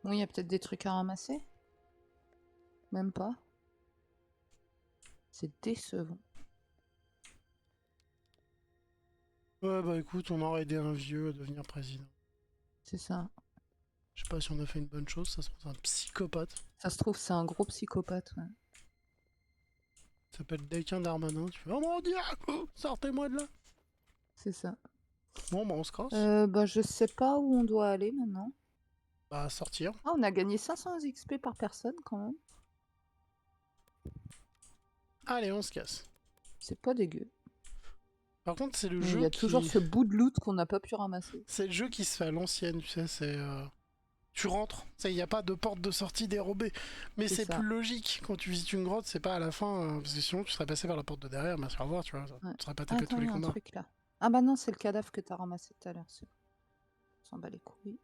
Bon, il y a peut-être des trucs à ramasser? Même pas. C'est décevant. Ouais, bah écoute, on aurait aidé un vieux à devenir président. C'est ça. Je sais pas si on a fait une bonne chose, ça se trouve c'est un psychopathe. Ça se trouve, c'est un gros psychopathe. Ouais. Il s'appelle Dakin Darmanin. Tu fais, oh mon dieu, sortez-moi de là. C'est ça. Bon, bah on se crosse. Bah, je sais pas où on doit aller maintenant. Bah sortir. Ah, on a gagné 500 XP par personne quand même. Allez, on se casse. C'est pas dégueu. Par contre, c'est le Mais jeu il y a qui... toujours ce bout de loot qu'on n'a pas pu ramasser. C'est le jeu qui se fait à l'ancienne, tu sais, c'est... Tu rentres, il n'y a pas de porte de sortie dérobée. Mais C'est c'est ça. plus logique. Quand tu visites une grotte, c'est pas à la fin, parce que sinon tu serais passé par la porte de derrière, merci, au revoir, tu vois. Ouais. Tu serais pas tapé Attends, tous il les y a un combats. truc là. Ah bah non, c'est le cadavre que t'as ramassé tout à l'heure. On s'en bat les couilles.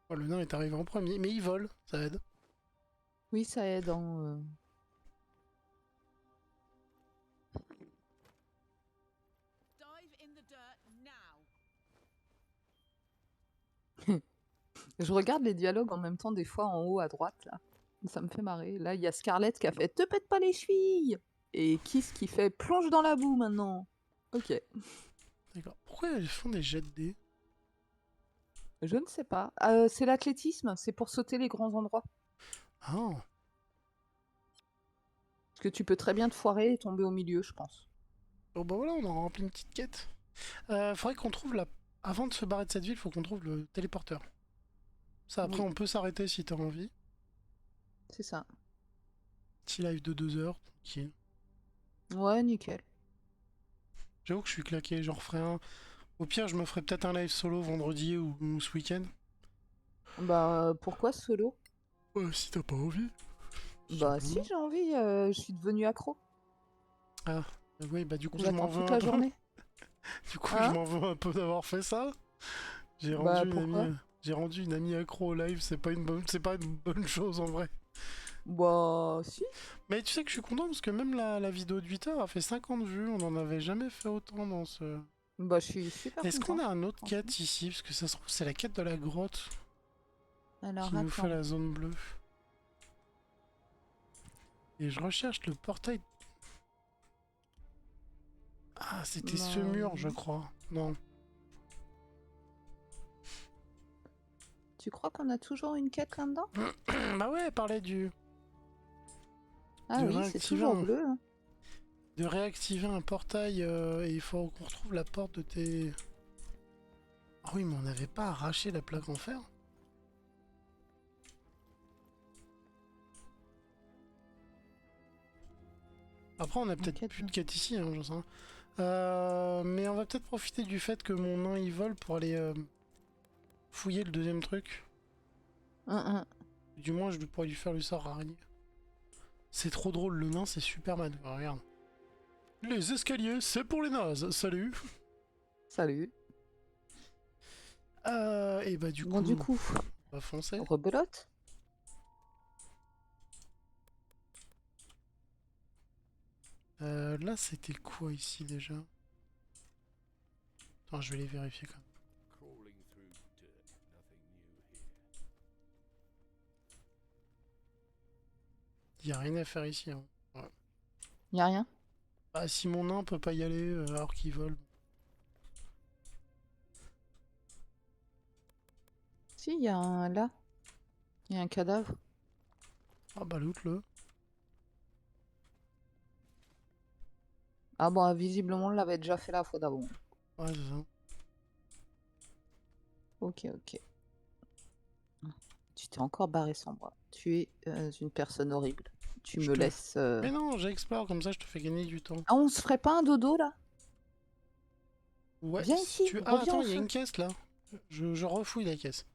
Oh, le nain est arrivé en premier, mais il vole, ça aide. Oui, ça aide en... Dive in the dirt now. Je regarde les dialogues en même temps des fois en haut à droite là. Ça me fait marrer. Là, il y a Scarlett qui a fait « Te pète pas les chevilles !» Et Kiss qui fait « Plonge dans la boue maintenant !» Ok. D'accord. Pourquoi ils font des jets de dés? Je ne sais pas. C'est l'athlétisme, c'est pour sauter les grands endroits. Ah. Parce que tu peux très bien te foirer et tomber au milieu, je pense. Bon bah voilà, on a rempli une petite quête. Faudrait qu'on trouve la... Avant de se barrer de cette ville, faut qu'on trouve le téléporteur. Ça, après, Oui. on peut s'arrêter si t'as envie. C'est ça. Petit live de 2 heures, tranquille. Ouais, nickel. J'avoue que je suis claqué, j'en referai un. Au pire, je me ferai peut-être un live solo vendredi ou ce week-end. Bah, pourquoi solo? Ouais, si t'as pas envie. Bah, si, Simplement. j'ai envie, je suis devenue accro. Ah, oui, bah du coup, je m'en J'attends veux toute un la peu. journée. Du coup, je Hein? m'en veux un peu d'avoir fait ça. J'ai Bah, rendu une pourquoi? amie, j'ai rendu une amie accro au live, c'est pas une bonne chose en vrai. Bah, si. Mais tu sais que je suis content parce que même la vidéo de 8 heures a fait 50 vues, on en avait jamais fait autant dans ce... Bah, je suis super Est-ce qu'on contente. a un autre franchement. quête ici? Parce que ça se trouve, c'est la quête de la grotte Alors, qui nous fait attends. la zone bleue. Et je recherche le portail... Ah, c'était ce mur, je crois. Non. Tu crois qu'on a toujours une quête là-dedans? Bah ouais, elle parlait du... Ah de oui, c'est réactiver toujours un... bleu. Hein. de réactiver un portail et il faut qu'on retrouve la porte de tes... Ah oui, mais on n'avait pas arraché la plaque en fer. Après, on a peut-être Enquête, plus de quête ici, hein, j'en sais rien. Mais on va peut-être profiter du fait que mon nain il vole pour aller fouiller le deuxième truc. Du moins, je pourrais lui faire le sort araignée. C'est trop drôle, le nain c'est Superman. Regarde. Les escaliers, c'est pour les nazes. Salut. Salut. Et bah du Bon, coup, du coup, on va foncer. rebelote. Là, c'était quoi ici déjà? Attends, je vais les vérifier quand même. Crawling through dirt, nothing new here. Y a rien à faire ici. Hein. Y a rien? Ah, si mon nain peut pas y aller alors qu'il vole. Si, il y a un là. Il y a un cadavre. Ah bah loot-le. Ah bon, visiblement, on l'avait déjà fait la fois d'avant. Ouais, c'est ça. Ok, ok. Tu t'es encore barré sans bras. Tu es une personne horrible. Tu Je me te- laisses... Mais non, j'explore comme ça, je te fais gagner du temps. Ah, on se ferait pas un dodo, là? Ouais, Viens si ici, tu... Ah, reviens attends, au il y a feu. une caisse là. Je refouille la caisse.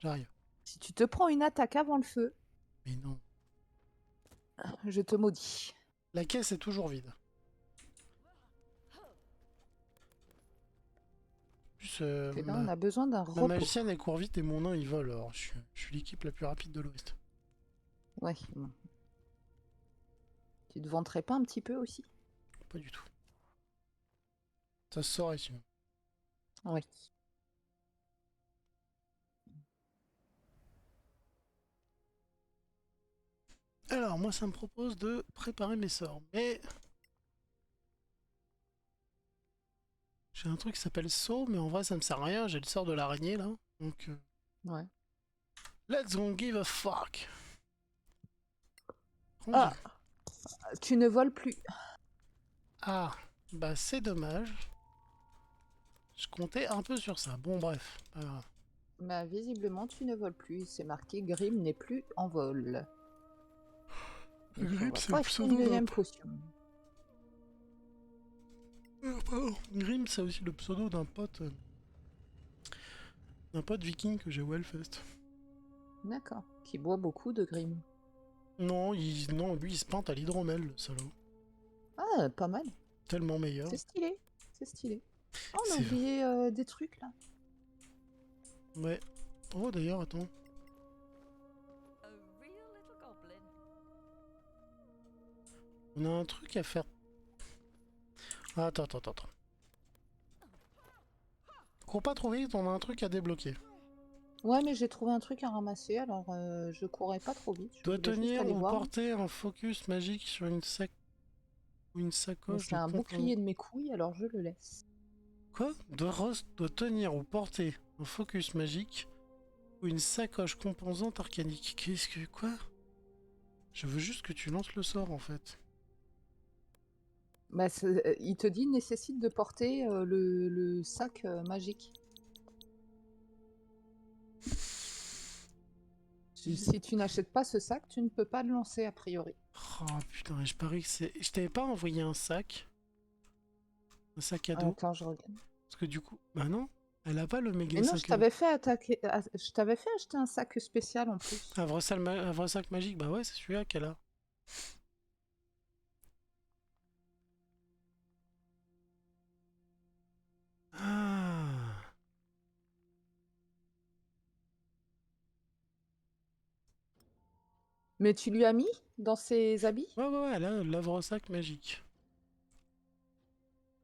J'arrive. Si tu te prends une attaque avant le feu, Mais non. je te maudis. La caisse est toujours vide. En plus, Et là, on a besoin d'un ma repos. magicienne elle court vite et mon nain il vole. Alors je suis l'équipe la plus rapide de l'Ouest. Ouais. Bon. Tu te vanterais pas un petit peu aussi? Pas du tout. Ça se sort ici. Oui. Alors, moi, ça me propose de préparer mes sorts. Mais... j'ai un truc qui s'appelle saut, mais en vrai, ça me sert à rien. J'ai le sort de l'araignée, là. Donc, Ouais. let's go give a fuck. Ah, tu ne voles plus. Ah, bah c'est dommage. Je comptais un peu sur ça. Bon, bref. Pas grave. Bah, visiblement, tu ne voles plus. C'est marqué Grim n'est plus en vol. Donc, on Grim, va c'est pas le acheter une pseudo d'un... deuxième potion. Pardon. Grim, c'est aussi le pseudo d'un pote... d'un pote viking que j'ai au Hellfest. D'accord. Qui boit beaucoup de Grim. Non, non, lui, il se peinte à l'hydromel, le salaud. Ah, pas mal. Tellement meilleur. C'est stylé. C'est stylé. Oh, on a C'est- oublié des trucs, là. Ouais. Oh, d'ailleurs, attends. A real little goblin. On a un truc à faire. Attends. Cours pas trop vite, on a un truc à débloquer. Ouais, mais j'ai trouvé un truc à ramasser, alors je courais pas trop vite. Je Doit voulais juste tenir aller ou voir. porter un focus magique sur une ou une Mais sacoche c'est de un composants. bouclier de mes couilles, alors je le laisse. Quoi? Doit tenir ou porter un focus magique ou une sacoche composante arcanique. Qu'est-ce que... quoi? Je veux juste que tu lances le sort en fait. Bah, il te dit nécessite de porter le sac magique. Si tu n'achètes pas ce sac, tu ne peux pas le lancer a priori. Oh putain, je parie que c'est. Je t'avais pas envoyé un sac. Un sac à dos. Attends, je regarde. Parce que du coup. Bah non, elle a pas le méga Mais non, je sac à dos. t'avais fait attaquer. Je t'avais fait acheter un sac spécial en plus. Un vrai sac magique, bah ouais, c'est celui-là qu'elle a. Ah. Mais tu lui as mis dans ses habits? Ouais, elle a l'avre sac magique.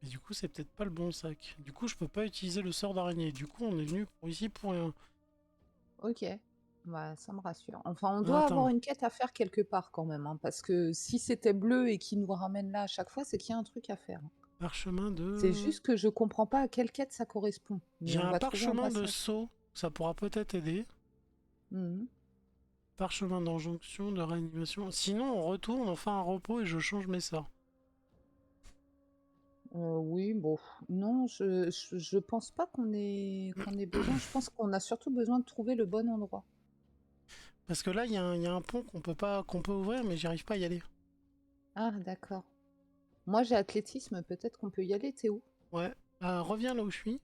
Mais du coup, c'est peut-être pas le bon sac. Du coup, je peux pas utiliser le sort d'araignée. Du coup, on est venu ici pour rien. Ok. Bah, ça me rassure. Enfin, on doit Attends. avoir une quête à faire quelque part quand même, hein, parce que si c'était bleu et qu'il nous ramène là à chaque fois, c'est qu'il y a un truc à faire. Parchemin de. C'est juste que je comprends pas à quelle quête ça correspond. Mais J'ai on un va trouver un parchemin de passage. saut. Ça pourra peut-être aider. Mhm. Parchemin d'injonction, de réanimation. Sinon, on retourne, on fait un repos et je change mes sorts. Oui, bon, non, je pense pas qu'on ait besoin. Je pense qu'on a surtout besoin de trouver le bon endroit. Parce que là, il y a un pont qu'on peut ouvrir, mais j'y arrive pas à y aller. Ah, d'accord. Moi, j'ai athlétisme, peut-être qu'on peut y aller. T'es où? Ouais. Reviens là où je suis.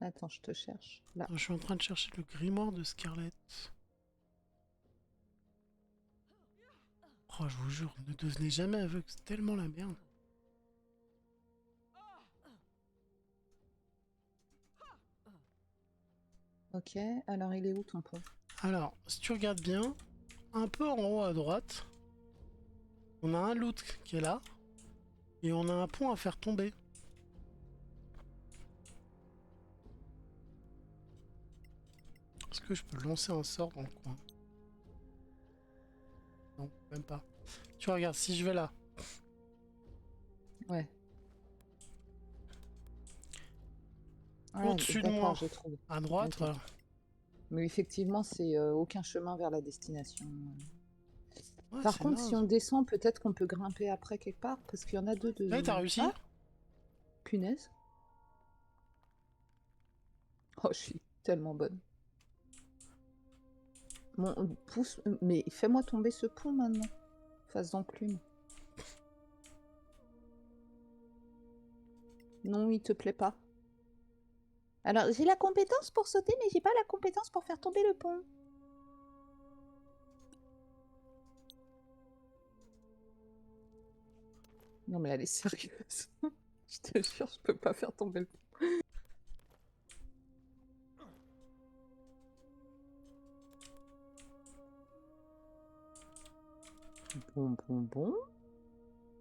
Attends, je te cherche. Là. Je suis en train de chercher le grimoire de Scarlett. Oh, je vous jure, ne devenez jamais aveugle, c'est tellement la merde. Ok, alors il est où ton pont? Alors, si tu regardes bien, un peu en haut à droite, on a un loot qui est là, et on a un pont à faire tomber. Est-ce que je peux lancer un sort dans le coin? Non, même pas. Tu regardes, si je vais là, Ouais. au-dessus de d'accord, moi, j'ai trouvé. à droite, Ok. voilà. Mais effectivement, c'est aucun chemin vers la destination. Ouais, Par c'est contre, si naze. on descend, peut-être qu'on peut grimper après quelque part, parce qu'il y en a deux de... Ouais, t'as réussi? Ah, punaise. Oh, je suis tellement bonne. Bon, pousse... Mais fais-moi tomber ce pont maintenant. Face d'enclume. Non, il te plaît pas. Alors, j'ai la compétence pour sauter, mais j'ai pas la compétence pour faire tomber le pont. Non, mais elle est sérieuse. Je te jure, je peux pas faire tomber le pont. Bon.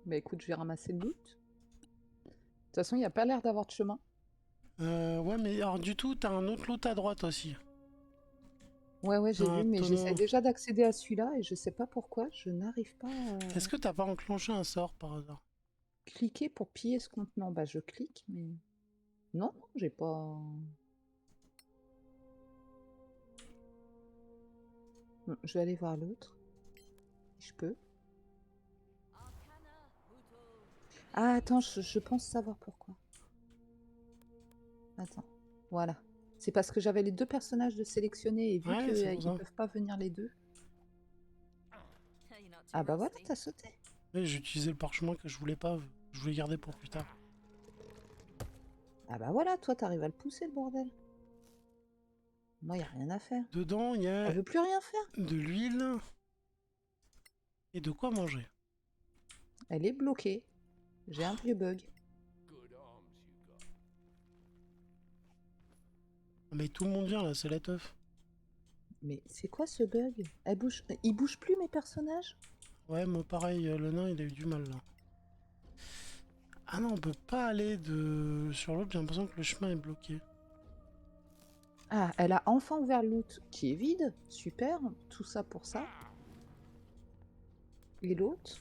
Bah écoute, je vais ramasser le loot. De toute façon, il n'y a pas l'air d'avoir de chemin. Ouais, mais alors du tout, t'as un autre loot à droite aussi. Ouais, j'ai vu, mais tonneau. j'essaie déjà d'accéder à celui-là et je sais pas pourquoi, je n'arrive pas à Est-ce que t'as pas enclenché un sort par hasard? cliquer pour piller ce contenant. Bah je clique, mais... Non, j'ai pas... Bon, je vais aller voir l'autre. Si je peux. Ah, attends, je pense savoir pourquoi. Attends, voilà. C'est parce que j'avais les deux personnages de sélectionner et vu Ouais, c'est pour qu'ils ça. peuvent pas venir les deux. You're not too Ah bah voilà, rusty. t'as sauté. Ouais, j'ai utilisé le parchemin que je voulais pas, je voulais garder pour plus tard. Ah bah voilà, toi t'arrives à le pousser le bordel. Moi y a rien à faire. Dedans, il y a Elle veut plus rien faire. de l'huile et de quoi manger. Elle est bloquée. J'ai un vieux bug. Good arms you got. Ah, mais tout le monde vient là, c'est la teuf. Mais c'est quoi ce bug? Elle bouge... Ils bougent plus mes personnages? Ouais, moi pareil, le nain il a eu du mal là. Ah non, on peut pas aller sur l'autre, j'ai l'impression que le chemin est bloqué. Ah, elle a enfin ouvert le loot qui est vide. Super, tout ça pour ça. Et l'autre?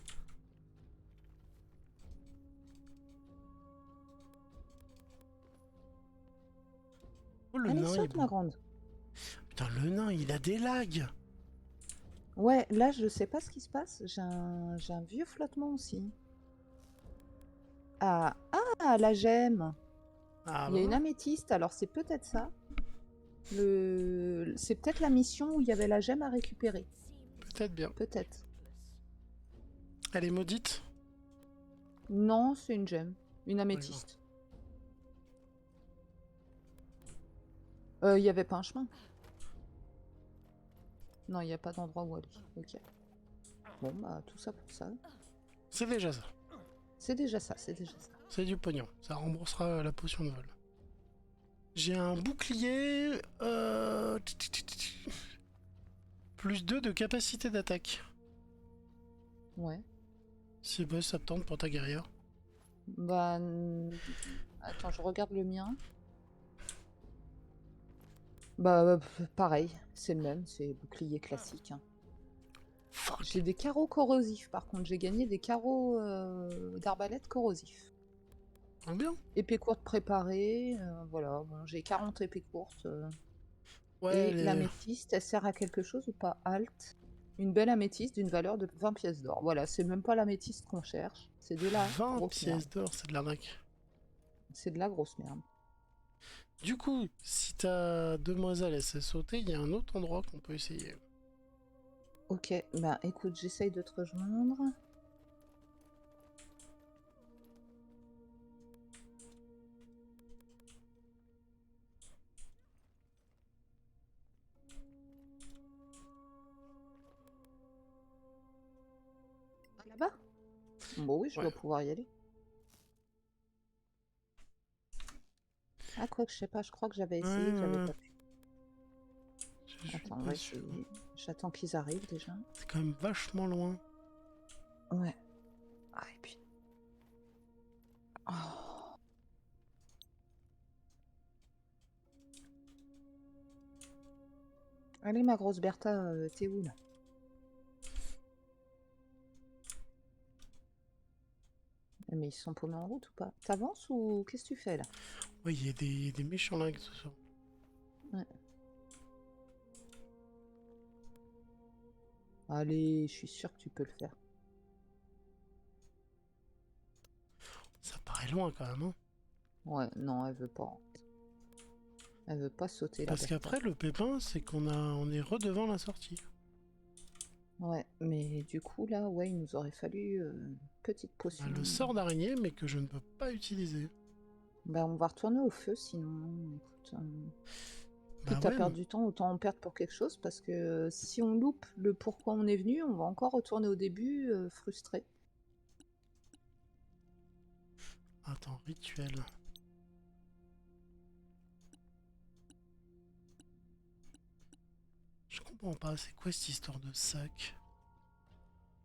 Oh, le Allez, nain il est saute, ma beau. grande. Putain, le nain il a des lags. Ouais, là, je sais pas ce qui se passe. J'ai un vieux flottement aussi. La gemme. Ah Il y bah a une ouais, améthyste, alors c'est peut-être ça. C'est peut-être la mission où il y avait la gemme à récupérer. peut-être bien. Peut-être. Elle est maudite? Non, c'est une gemme. Une D'accord. améthyste. Il y avait pas un chemin. Non, il n'y a pas d'endroit où aller. Ok. Bon, bah, tout ça pour ça. C'est déjà ça. C'est déjà ça, c'est déjà ça. C'est du pognon. Ça remboursera la potion de vol. J'ai un bouclier... Plus 2 de capacité d'attaque. Ouais. Si bah, ça te tente pour ta guerrière. Bah... Attends, je regarde le mien. Bah, pareil. C'est le même, c'est bouclier classique, hein. Fuck. J'ai des carreaux corrosifs, par contre. J'ai gagné des carreaux d'arbalète corrosifs. Ah, bien. Épée courte préparée, voilà. Bon, j'ai 40 épées courtes. Ouais, Et l'améthyste, elle sert à quelque chose ou pas? Halt. Une belle améthyste d'une valeur de 20 pièces d'or. Voilà, c'est même pas l'améthyste qu'on cherche. C'est de la 20 grosse merde. pièces d'or, c'est de l'arnaque. C'est de la grosse merde. Du coup, si ta demoiselle elle sait sauter, il y a un autre endroit qu'on peut essayer. Ok, bah écoute, j'essaye de te rejoindre. Là-bas? Bon oui, je Ouais. dois pouvoir y aller. Ah quoi que je sais pas, je crois que j'avais essayé, que j'avais pas pu. Je suis Attends, on pas va sûr. essayer. J'attends qu'ils arrivent déjà. C'est quand même vachement loin. Ouais. Ah et puis... Oh. Allez ma grosse Bertha, t'es où là? Mais ils sont paumés en route ou pas? T'avances ou qu'est-ce que tu fais là? Ouais, il y a des méchants là ce soir. Ouais. Allez, je suis sûre que tu peux le faire. Ça paraît loin quand même, hein. Ouais, non, elle veut pas. Elle veut pas sauter la Parce Bertha. qu'après, le pépin, c'est on est redevant la sortie. Ouais, mais du coup là, ouais, il nous aurait fallu une petite On potion. a le sort d'araignée, mais que je ne peux pas utiliser. Bah on va retourner au feu sinon. Écoute, Bah quitte à ouais, perdre du temps, autant en perdre pour quelque chose, parce que si on loupe le pourquoi on est venu, on va encore retourner au début frustré. attends, rituel. Je comprends pas, c'est quoi cette histoire de sac?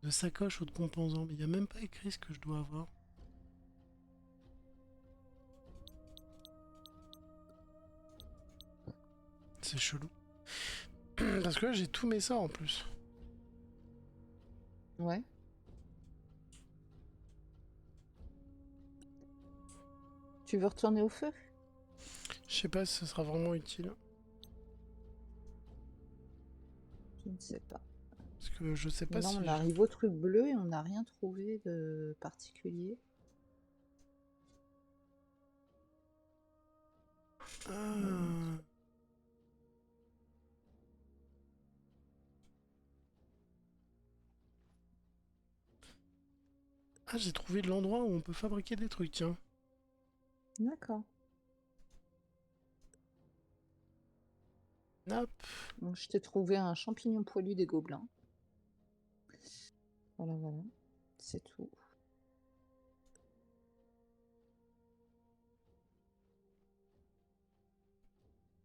De sacoche ou de composants? Mais il n'y a même pas écrit ce que je dois avoir. C'est chelou. Parce que là, j'ai tous mes sorts en plus. Ouais. Tu veux retourner au feu? Je sais pas si ce sera vraiment utile. Je ne sais pas. Parce que je sais pas Mais là, si... on arrive au truc bleu et on n'a rien trouvé de particulier. Ah. Ah, j'ai trouvé l'endroit où on peut fabriquer des trucs, tiens. D'accord. Hop. Donc, je t'ai trouvé un champignon poilu des gobelins. Voilà, voilà. C'est tout.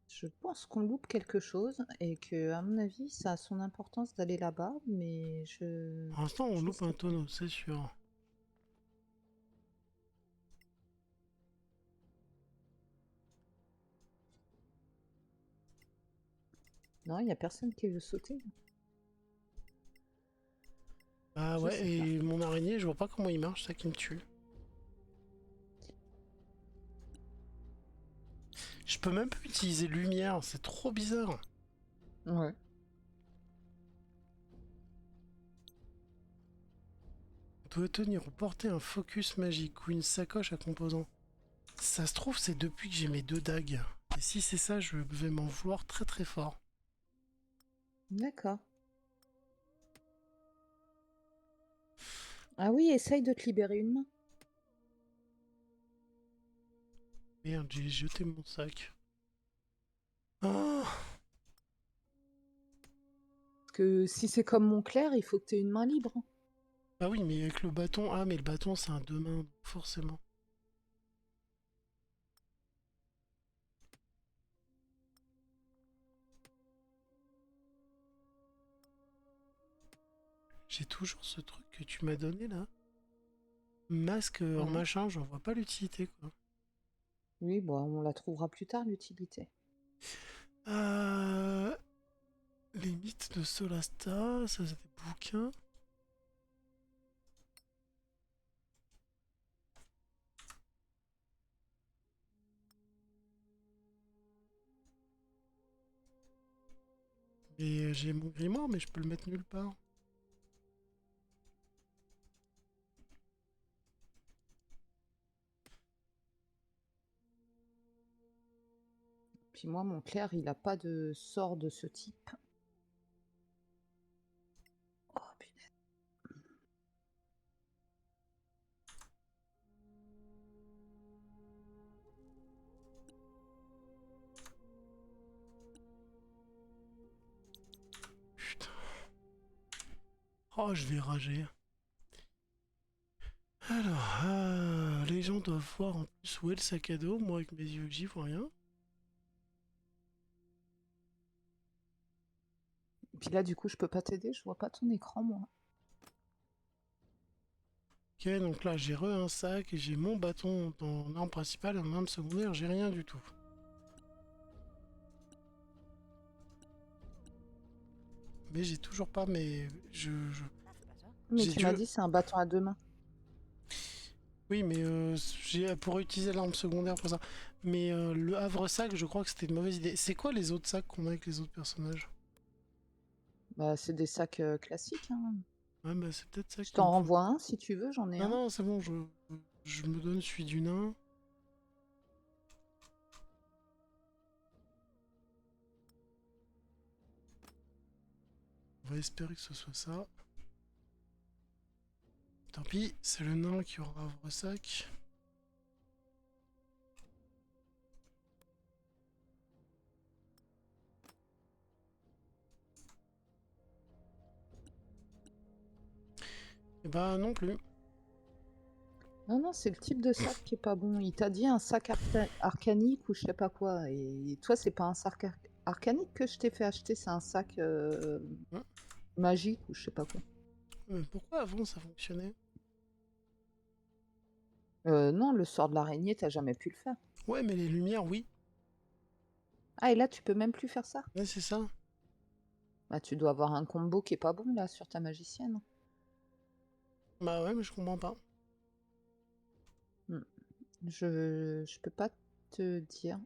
Je pense qu'on loupe quelque chose et que, à mon avis, ça a son importance d'aller là-bas, mais Pour l'instant, on je loupe sais un pas. tonneau, c'est sûr. Non, il n'y a personne qui veut sauter. Ah Je ouais, sais pas. et mon araignée, je vois pas comment il marche, c'est ça qui me tue. Je peux même pas utiliser lumière, c'est trop bizarre. Ouais. doit tenir ou porter un focus magique ou une sacoche à composants. Ça se trouve, c'est depuis que j'ai mes 2 dagues. Et si c'est ça, je vais m'en vouloir très très fort. D'accord. Ah oui, essaye de te libérer une main. Merde, j'ai jeté mon sac. Ah, Parce que si c'est comme mon Claire, il faut que tu aies une main libre. bah oui, mais avec le bâton... Ah, mais le bâton, c'est un 2 mains, donc forcément. J'ai toujours ce truc que tu m'as donné, là. Masque en Ouais. machin, j'en vois pas l'utilité, quoi. Oui, bon, on la trouvera plus tard, l'utilité. Les mythes de Solasta, ça c'est des bouquins. Et j'ai mon grimoire, mais je peux le mettre nulle part. Puis moi, mon Claire, il a pas de sort de ce type. Oh, punaise. Putain. Oh, je vais rager. Alors, les gens doivent voir en plus où est le sac à dos. Moi, avec mes yeux, j'y vois rien. Puis là, du coup, je peux pas t'aider, je vois pas ton écran, moi. Ok, donc là, j'ai un sac et j'ai mon bâton en arme principale et en arme secondaire, j'ai rien du tout. Mais j'ai toujours pas mes... Mais J'ai tu m'as dû- dit c'est un bâton à 2 mains. Oui, mais pour utiliser l'arme secondaire pour ça. Mais le havre-sac, je crois que c'était une mauvaise idée. C'est quoi les autres sacs qu'on a avec les autres personnages? Bah, c'est des sacs classiques, hein. Ouais, bah c'est peut-être ça Je qu'il me t'en faut. renvoie un si tu veux, j'en ai Non, un. non, c'est bon, je me donne celui du nain. On va espérer que ce soit ça. Tant pis, c'est le nain qui aura havre-sac. Et bah non plus. Non, non, c'est le type de sac qui est pas bon. Il t'a dit un sac arcanique ou je sais pas quoi. Et toi, c'est pas un sac arcanique que je t'ai fait acheter, c'est un sac Hein. magique ou je sais pas quoi. Mais pourquoi avant ça fonctionnait? Non, le sort de l'araignée, t'as jamais pu le faire. Ouais, mais les lumières, oui. Ah, et là, tu peux même plus faire ça? Ouais, c'est ça. Bah, tu dois avoir un combo qui est pas bon là sur ta magicienne. Bah ouais, mais je comprends pas. Je peux pas te dire.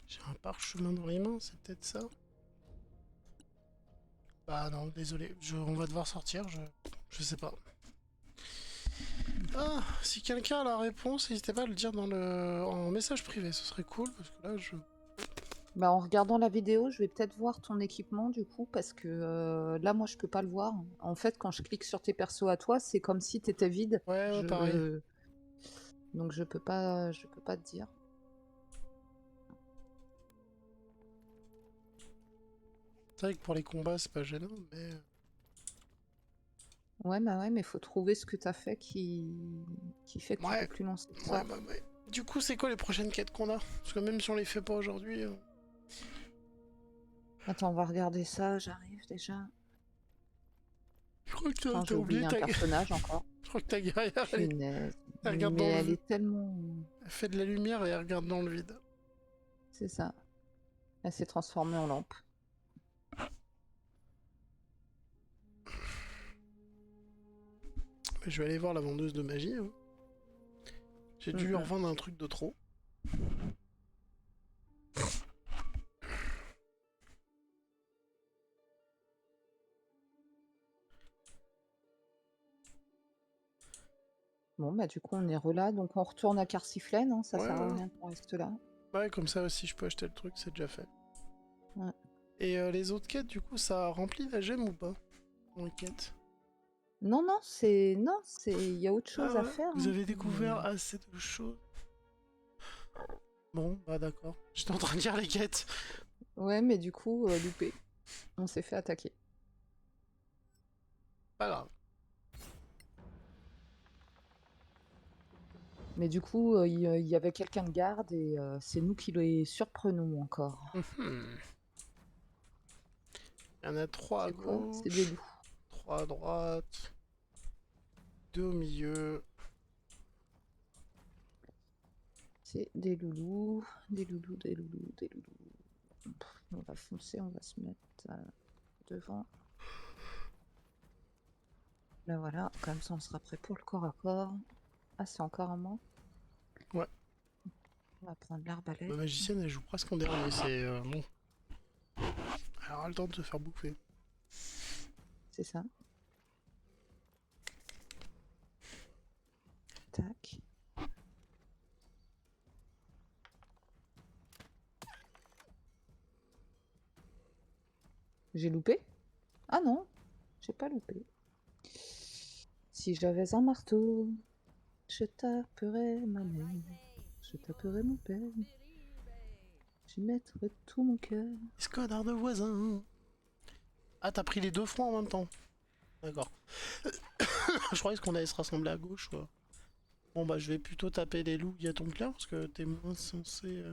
J'ai un parchemin dans les mains, c'est peut-être ça? Bah non, désolé, on va devoir sortir, je sais pas. Ah, si quelqu'un a la réponse, n'hésitez pas à le dire en message privé, ce serait cool, parce que là, Bah, en regardant la vidéo, je vais peut-être voir ton équipement du coup, parce que là, moi, je peux pas le voir. En fait, quand je clique sur tes persos à toi, c'est comme si t'étais vide. Ouais, pareil. Donc je peux pas te dire. C'est vrai que pour les combats, c'est pas gênant, mais... Ouais, bah ouais, mais faut trouver ce que t'as fait qui fait que tu Ouais. peux plus lancer Ouais, ça. bah ouais. Du coup, c'est quoi les prochaines quêtes qu'on a? Parce que même si on les fait pas aujourd'hui... Attends, on va regarder ça, j'arrive déjà. Je crois que Putain, t'as j'ai oublié oublié un personnage encore. Je crois que ta guerrière, elle Punaise. regarde Mais dans le elle vide. est tellement... Elle fait de la lumière et elle regarde dans le vide. C'est ça. Elle s'est transformée en lampe. Je vais aller voir la vendeuse de magie. Hein. J'ai dû lui revendre un truc de trop. Bon, bah du coup, on est relà, donc on retourne à Carsiflène, hein, ça Ouais, sert à ouais. rien qu'on reste là. Ouais, comme ça aussi, je peux acheter le truc, c'est déjà fait. Ouais. Et les autres quêtes, du coup, ça remplit la gemme ou pas? Les quêtes. Non, non, c'est... Non, c'est... Il y a autre chose Ah à ouais, faire. vous Hein. avez découvert assez de choses. Bon, bah d'accord. J'étais en train de dire les quêtes. Ouais, mais du coup, loupé. On s'est fait attaquer. Pas grave. Mais du coup, il y avait quelqu'un de garde et c'est nous qui les surprenons encore. Mhm. Il y en a 3 à C'est quoi? C'est des gauche, loups. 3 à droite, 2 au milieu. C'est des loulous, des loulous, des loulous, des loulous. On va foncer, on va se mettre devant. Là voilà, comme ça on sera prêt pour le corps à corps. Ah, c'est encore un moi? Ouais. On va prendre l'arbalète. Ma magicienne, elle joue presque en dernier, c'est bon. Elle aura le temps de se faire bouffer. C'est ça. Tac. J'ai loupé? Ah non, j'ai pas loupé. Si j'avais un marteau, je taperais ma mère, je taperais mon père, j'y mettrais tout mon cœur. Escodard de voisins. Ah, t'as pris les deux fronts en même temps. D'accord. Je croyais qu'on allait se rassembler à gauche. Ouais. Bon bah je vais plutôt taper les loups. Il y a ton clair parce que t'es moins censé...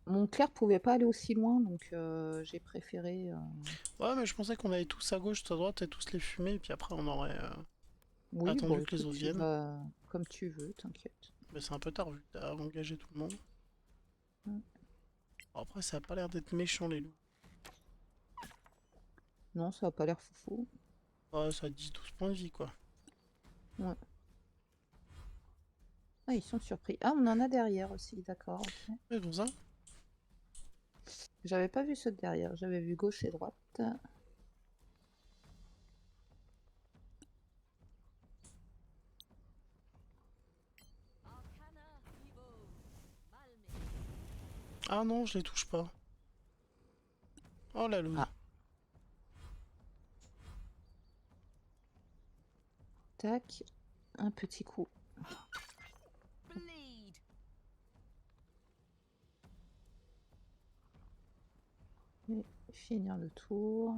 Mon clerc pouvait pas aller aussi loin, donc j'ai préféré... Ouais mais je pensais qu'on allait tous à gauche, à droite et tous les fumer. Et puis après on aurait Oui, attendu bon, que les écoute, autres tu viennent. vas comme tu veux, t'inquiète. Mais c'est un peu tard vu que t'as engagé tout le monde. Mm. Bon, après ça a pas l'air d'être méchant les loups. Non, ça a pas l'air foufou. Ouais, ça a 10-12 points de vie quoi. Ouais. Ah, ils sont surpris. Ah, on en a derrière aussi, d'accord. Ok. Mais bon ça. J'avais pas vu ceux de derrière, j'avais vu gauche et droite. Arcana Evo. Malmig. Ah non, je les touche pas. Oh la loose. Ah. Tac, un petit coup. Bleed. Et finir le tour.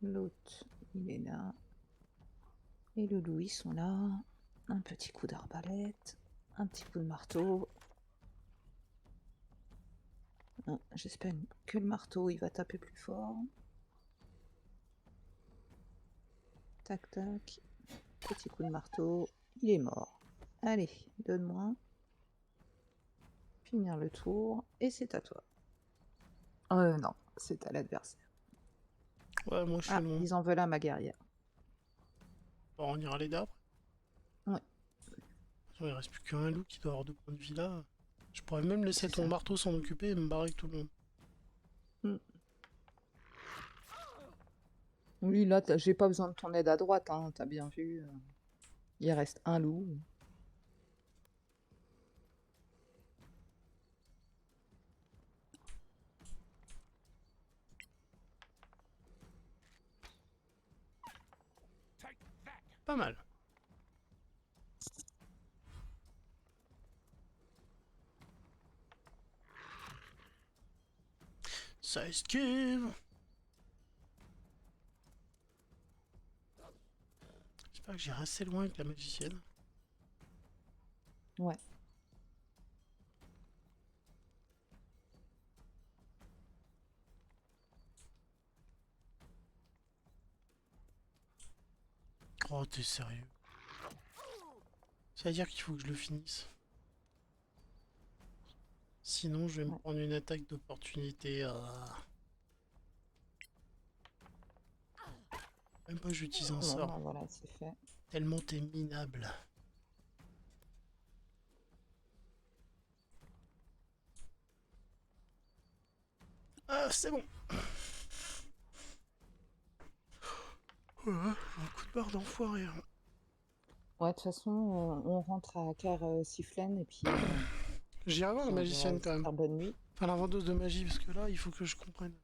L'autre, il est là. Et le loup, ils sont là. Un petit coup d'arbalète. Un petit coup de marteau. Ah, j'espère que le marteau, il va taper plus fort. Tac, tac. Petit coup de marteau. Il est mort. Allez, donne-moi. Finir le tour. Et c'est à toi. Non, c'est à l'adversaire. Ouais, moi je suis Ah, loin. ils en veulent à ma guerrière. Bon, on ira les d'après. Ouais. Il reste plus qu'un loup qui doit avoir 2 points de vie là. Je pourrais même laisser C'est ton ça. marteau s'en occuper et me barrer avec tout le monde. Oui, là, j'ai pas besoin de ton aide à droite, hein, t'as bien vu. Il reste un loup. Pas mal. Ça esquive. J'espère que j'irai assez loin avec la magicienne. Ouais. Oh, t'es sérieux? Ça veut dire qu'il faut que je le finisse. Sinon, je vais me Ouais. prendre une attaque d'opportunité. Même pas, je vais utiliser un Bon, sort. bah voilà, c'est fait. Tellement t'es minable. Ah, c'est bon. Voilà, j'ai un coup de barre d'enfoiré. Hein. Ouais, de toute façon, on rentre à Car Sifflen et J'irai voir la puis on va magicienne quand se même. faire bonne nuit. Enfin, la vendeuse de magie, parce que là, il faut que je comprenne.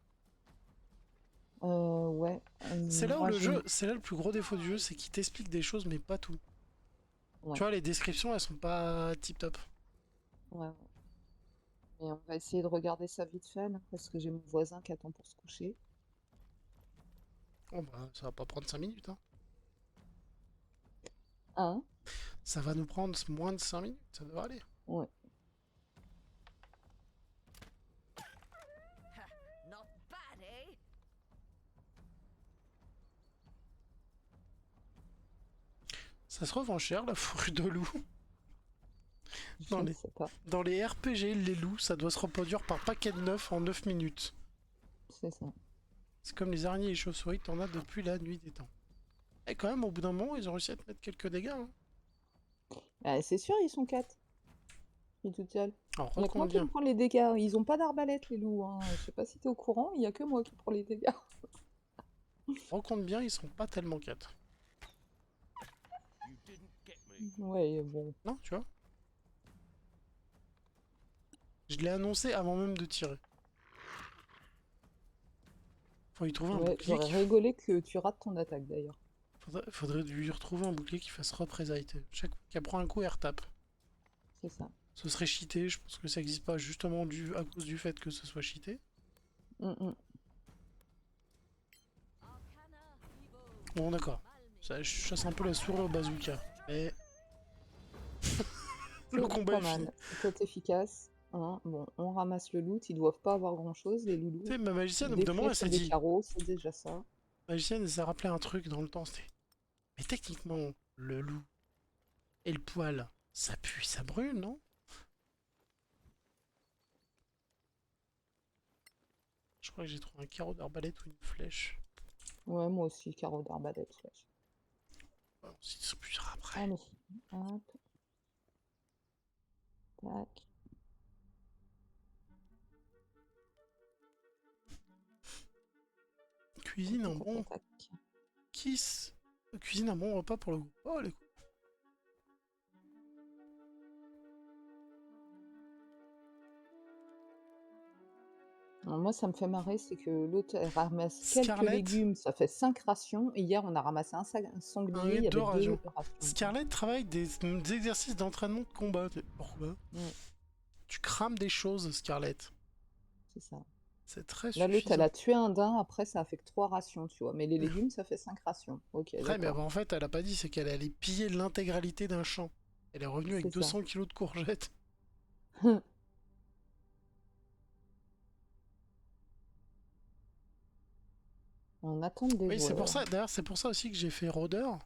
Ouais, C'est là où moi le j'ai jeu, c'est là le plus gros défaut du jeu, c'est qu'il t'explique des choses, mais pas tout. ouais, Tu vois, les descriptions, elles sont pas tip top. ouais, ouais. Et on va essayer de regarder ça vite fait là, parce que j'ai mon voisin qui attend pour se coucher. Oh bah, ça va pas prendre 5 minutes, hein. Hein? Ça va nous prendre moins de 5 minutes, ça devrait aller. Ouais. Not bad, eh? Ça se revend cher, la fourrure de loup. Je Dans ne les, sais pas. dans les RPG, les loups, ça doit se reproduire par paquet de 9 en 9 minutes. C'est ça. C'est comme les araignées et les chauves-souris, t'en as depuis la nuit des temps. Et quand même, au bout d'un moment, ils ont réussi à te mettre quelques dégâts, hein. Ah, c'est sûr, ils sont 4. Ils tout seuls. Alors, Il y a que moi recompte qui me bien. prends les dégâts. Ils ont pas d'arbalète, les loups, hein. Je sais pas si t'es au courant, il y a que moi qui prends les dégâts. Recompte bien, ils sont pas tellement 4. You didn't get me. Ouais, bon. Non, tu vois? Je l'ai annoncé avant même de tirer. Faut y trouver un Ouais, bouclier j'aurais qui... rigolé que tu rates ton attaque d'ailleurs. Faudrait lui retrouver un bouclier qui fasse représailles. Chaque fois qu'elle prend un coup, elle retape. C'est ça. Ce serait cheaté, je pense que ça existe pas justement à cause du fait que ce soit cheaté. Mm. Arcana, evil, Bon, d'accord. Malmig, Ça chasse un peu la souris au bazooka. Mais le C'est combat pas est fini. mal. C'est peut-être efficace. Hein. Bon, on ramasse le loot. Ils doivent pas avoir grand-chose, les Tu loulous. sais, ma magicienne, au bout Des d'un moment, elle flèches s'est et des dit... carreaux, c'est déjà ça. Ma magicienne, elle s'est rappelé un truc dans le temps, c'était... Mais techniquement, le loup et le poil, ça pue, ça brûle, non? Je crois que j'ai trouvé un carreau d'arbalète ou une flèche. Ouais, moi aussi, carreau d'arbalète, flèche. Bon, on s'y disputera après. Allez, hop, tac. Cuisine un Tac, bon tac, tac, tac. kiss. Cuisine un bon repas pour le groupe. Oh, les coups. Alors moi, ça me fait marrer, c'est que l'autre, elle ramasse quelques Scarlett, légumes, ça fait 5 rations. Et hier, on a ramassé un sanglier, il y deux avait 2 rations. rations. Scarlett travaille des exercices d'entraînement de combat. Pourquoi? Mm, Tu crames des choses, Scarlett. c'est ça. C'est très Là, l'autre, elle suffisant. a tué un daim, après, ça a fait que 3 rations, tu vois. Mais les légumes, ça fait 5 rations. Ok, Ouais, mais d'accord. en fait, elle a pas dit, c'est qu'elle allait piller l'intégralité d'un champ. Elle est revenue avec C'est ça. 200 kilos de courgettes. On attend des Oui, c'est pour joueurs. ça. D'ailleurs, c'est pour ça aussi que j'ai fait rôdeur.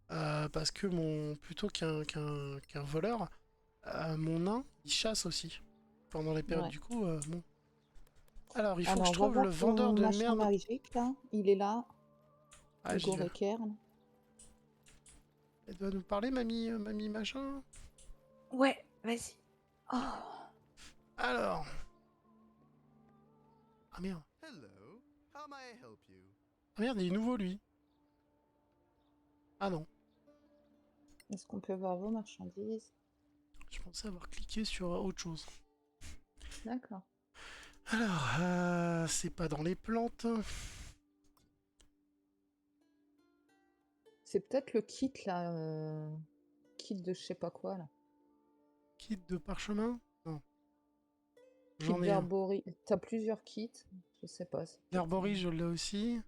Parce que plutôt qu'un voleur, mon nain, il chasse aussi. Pendant les périodes Ouais. du coup, bon. Alors, il faut que Alors, je on va trouve le voir vendeur ton de machin merde. magique, là. Il est là, Ah, le j'y vais. Goreker, là. Elle doit nous parler, mamie machin. Ouais, vas-y. Oh. Alors. Ah merde. Hello. How may I help you? Ah merde, il est nouveau lui. Ah non. Est-ce qu'on peut voir vos marchandises? Je pensais avoir cliqué sur autre chose. D'accord. Alors, c'est pas dans les plantes. C'est peut-être le kit, là. Kit de je sais pas quoi, là. Kit de parchemin? Non. Kit J'en ai un. d'arborie. T'as plusieurs kits. Je sais pas. C'est peut-être L'herborie, je l'ai aussi.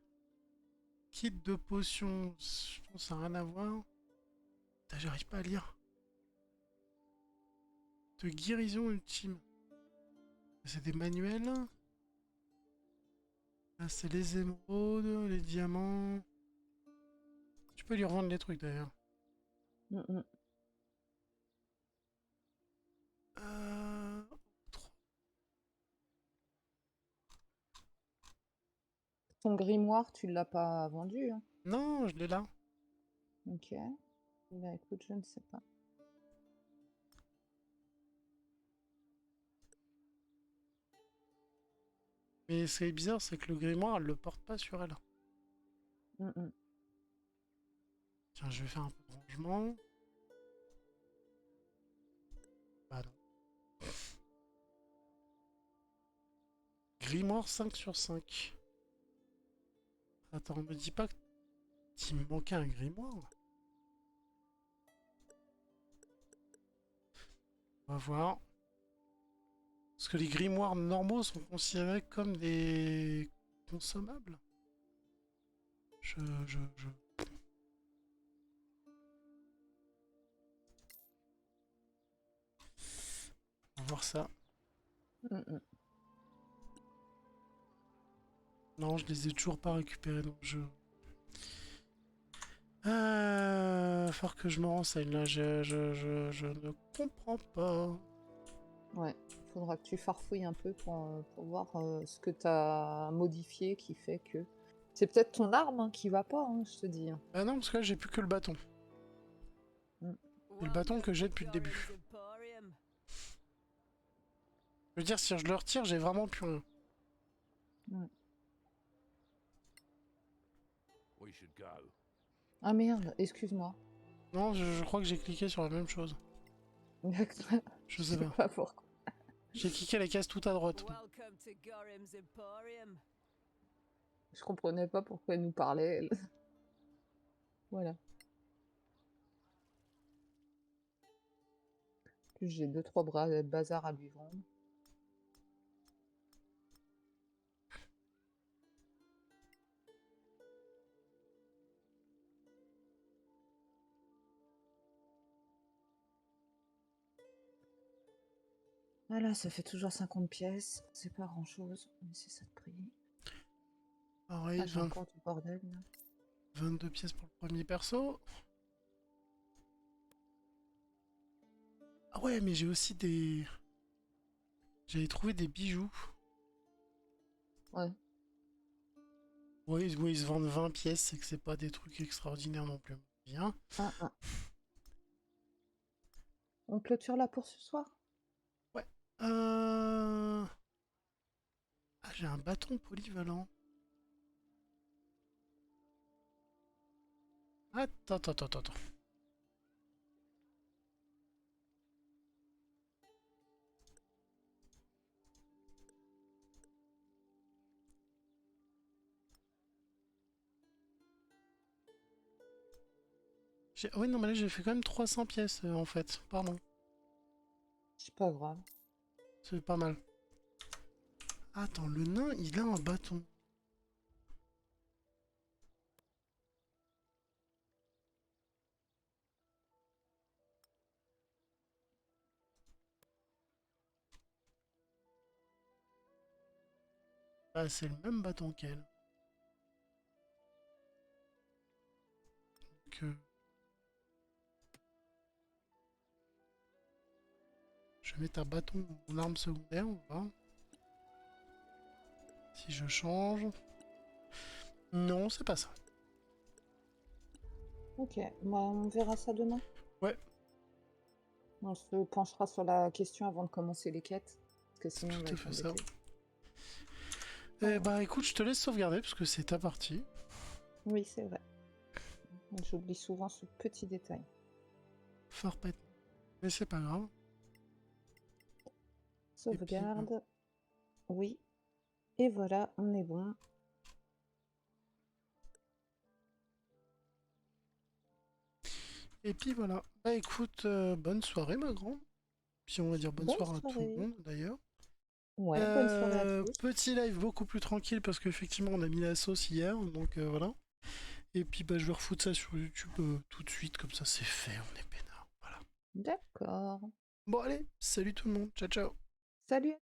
Kit de potion, je pense que ça n'a rien à voir. Putain, j'arrive pas à lire. De guérison ultime. C'est des manuels. Là, c'est les émeraudes, les diamants. Tu peux lui revendre les trucs d'ailleurs. Mm. Trois. Ton grimoire, tu l'as pas vendu, hein? Non, je l'ai là. Ok. Bah écoute, je ne sais pas. Mais ce qui est bizarre, c'est que le grimoire, elle le porte pas sur elle. Mm. Tiens, je vais faire un peu de rangement. Bah non. Grimoire 5 sur 5. Attends, me dis pas qu'il me manquait un grimoire. On va voir. Parce que les grimoires normaux sont considérés comme des consommables. Je... On va voir ça. Mm. Non, je les ai toujours pas récupérés dans le jeu. Faut que je me renseigne là, je ne comprends pas. Ouais, faudra que tu farfouilles un peu pour voir ce que t'as modifié qui fait que... C'est peut-être ton arme hein, qui va pas, hein, je te dis. Hein. Ah non, parce que là j'ai plus que le bâton. C'est le bâton que j'ai depuis le début. Je veux dire, si je le retire, j'ai vraiment plus rien. We should go. Ah merde, excuse-moi. Non, je crois que j'ai cliqué sur la même chose. Je sais pas. pas pourquoi. J'ai cliqué la case tout à droite. Welcome to Gorim's Emporium. Je comprenais pas pourquoi elle nous parlait, elle. Voilà. En plus, j'ai 2-3 bazars à lui vendre. Voilà, ça fait toujours 50 pièces. C'est pas grand chose, mais c'est ça de prix. Pareil, Ah, j'ai encore du bordel là. 22 pièces pour le premier perso. Ah ouais, mais j'ai aussi des... J'avais trouvé des bijoux. Ouais. Ouais, ils se vendent 20 pièces, c'est que c'est pas des trucs extraordinaires non plus. Bien. Ah. On clôture là pour ce soir? Ouais. Ah, j'ai un bâton polyvalent. Attends. Oui, non, mais là j'ai fait quand même 300 pièces en fait. Pardon. C'est pas grave. C'est pas mal. Attends, le nain, il a un bâton. Ah, c'est le même bâton qu'elle. Donc, je vais mettre un bâton en arme secondaire, on va voir. Si je change... Non, c'est pas ça. Ok, bah, on verra ça demain. Ouais. On se penchera sur la question avant de commencer les quêtes. Parce que sinon, on Tout va à être fait ça. embêté. Eh bah écoute, je te laisse sauvegarder parce que c'est ta partie. Oui, c'est vrai. J'oublie souvent ce petit détail. Fort bête. Mais c'est pas grave. Sauvegarde. Oui. Et voilà, on est bon. Et puis voilà. Bah écoute, bonne soirée ma grande. Puis on va dire bonne soirée à tout le monde d'ailleurs. Ouais, bonne soirée à tous. Petit live beaucoup plus tranquille parce qu'effectivement on a mis la sauce hier, donc voilà. Et puis bah je vais refoutre ça sur YouTube tout de suite, comme ça c'est fait, on est peinard. Voilà. D'accord. Bon allez, salut tout le monde, ciao ciao. Salut.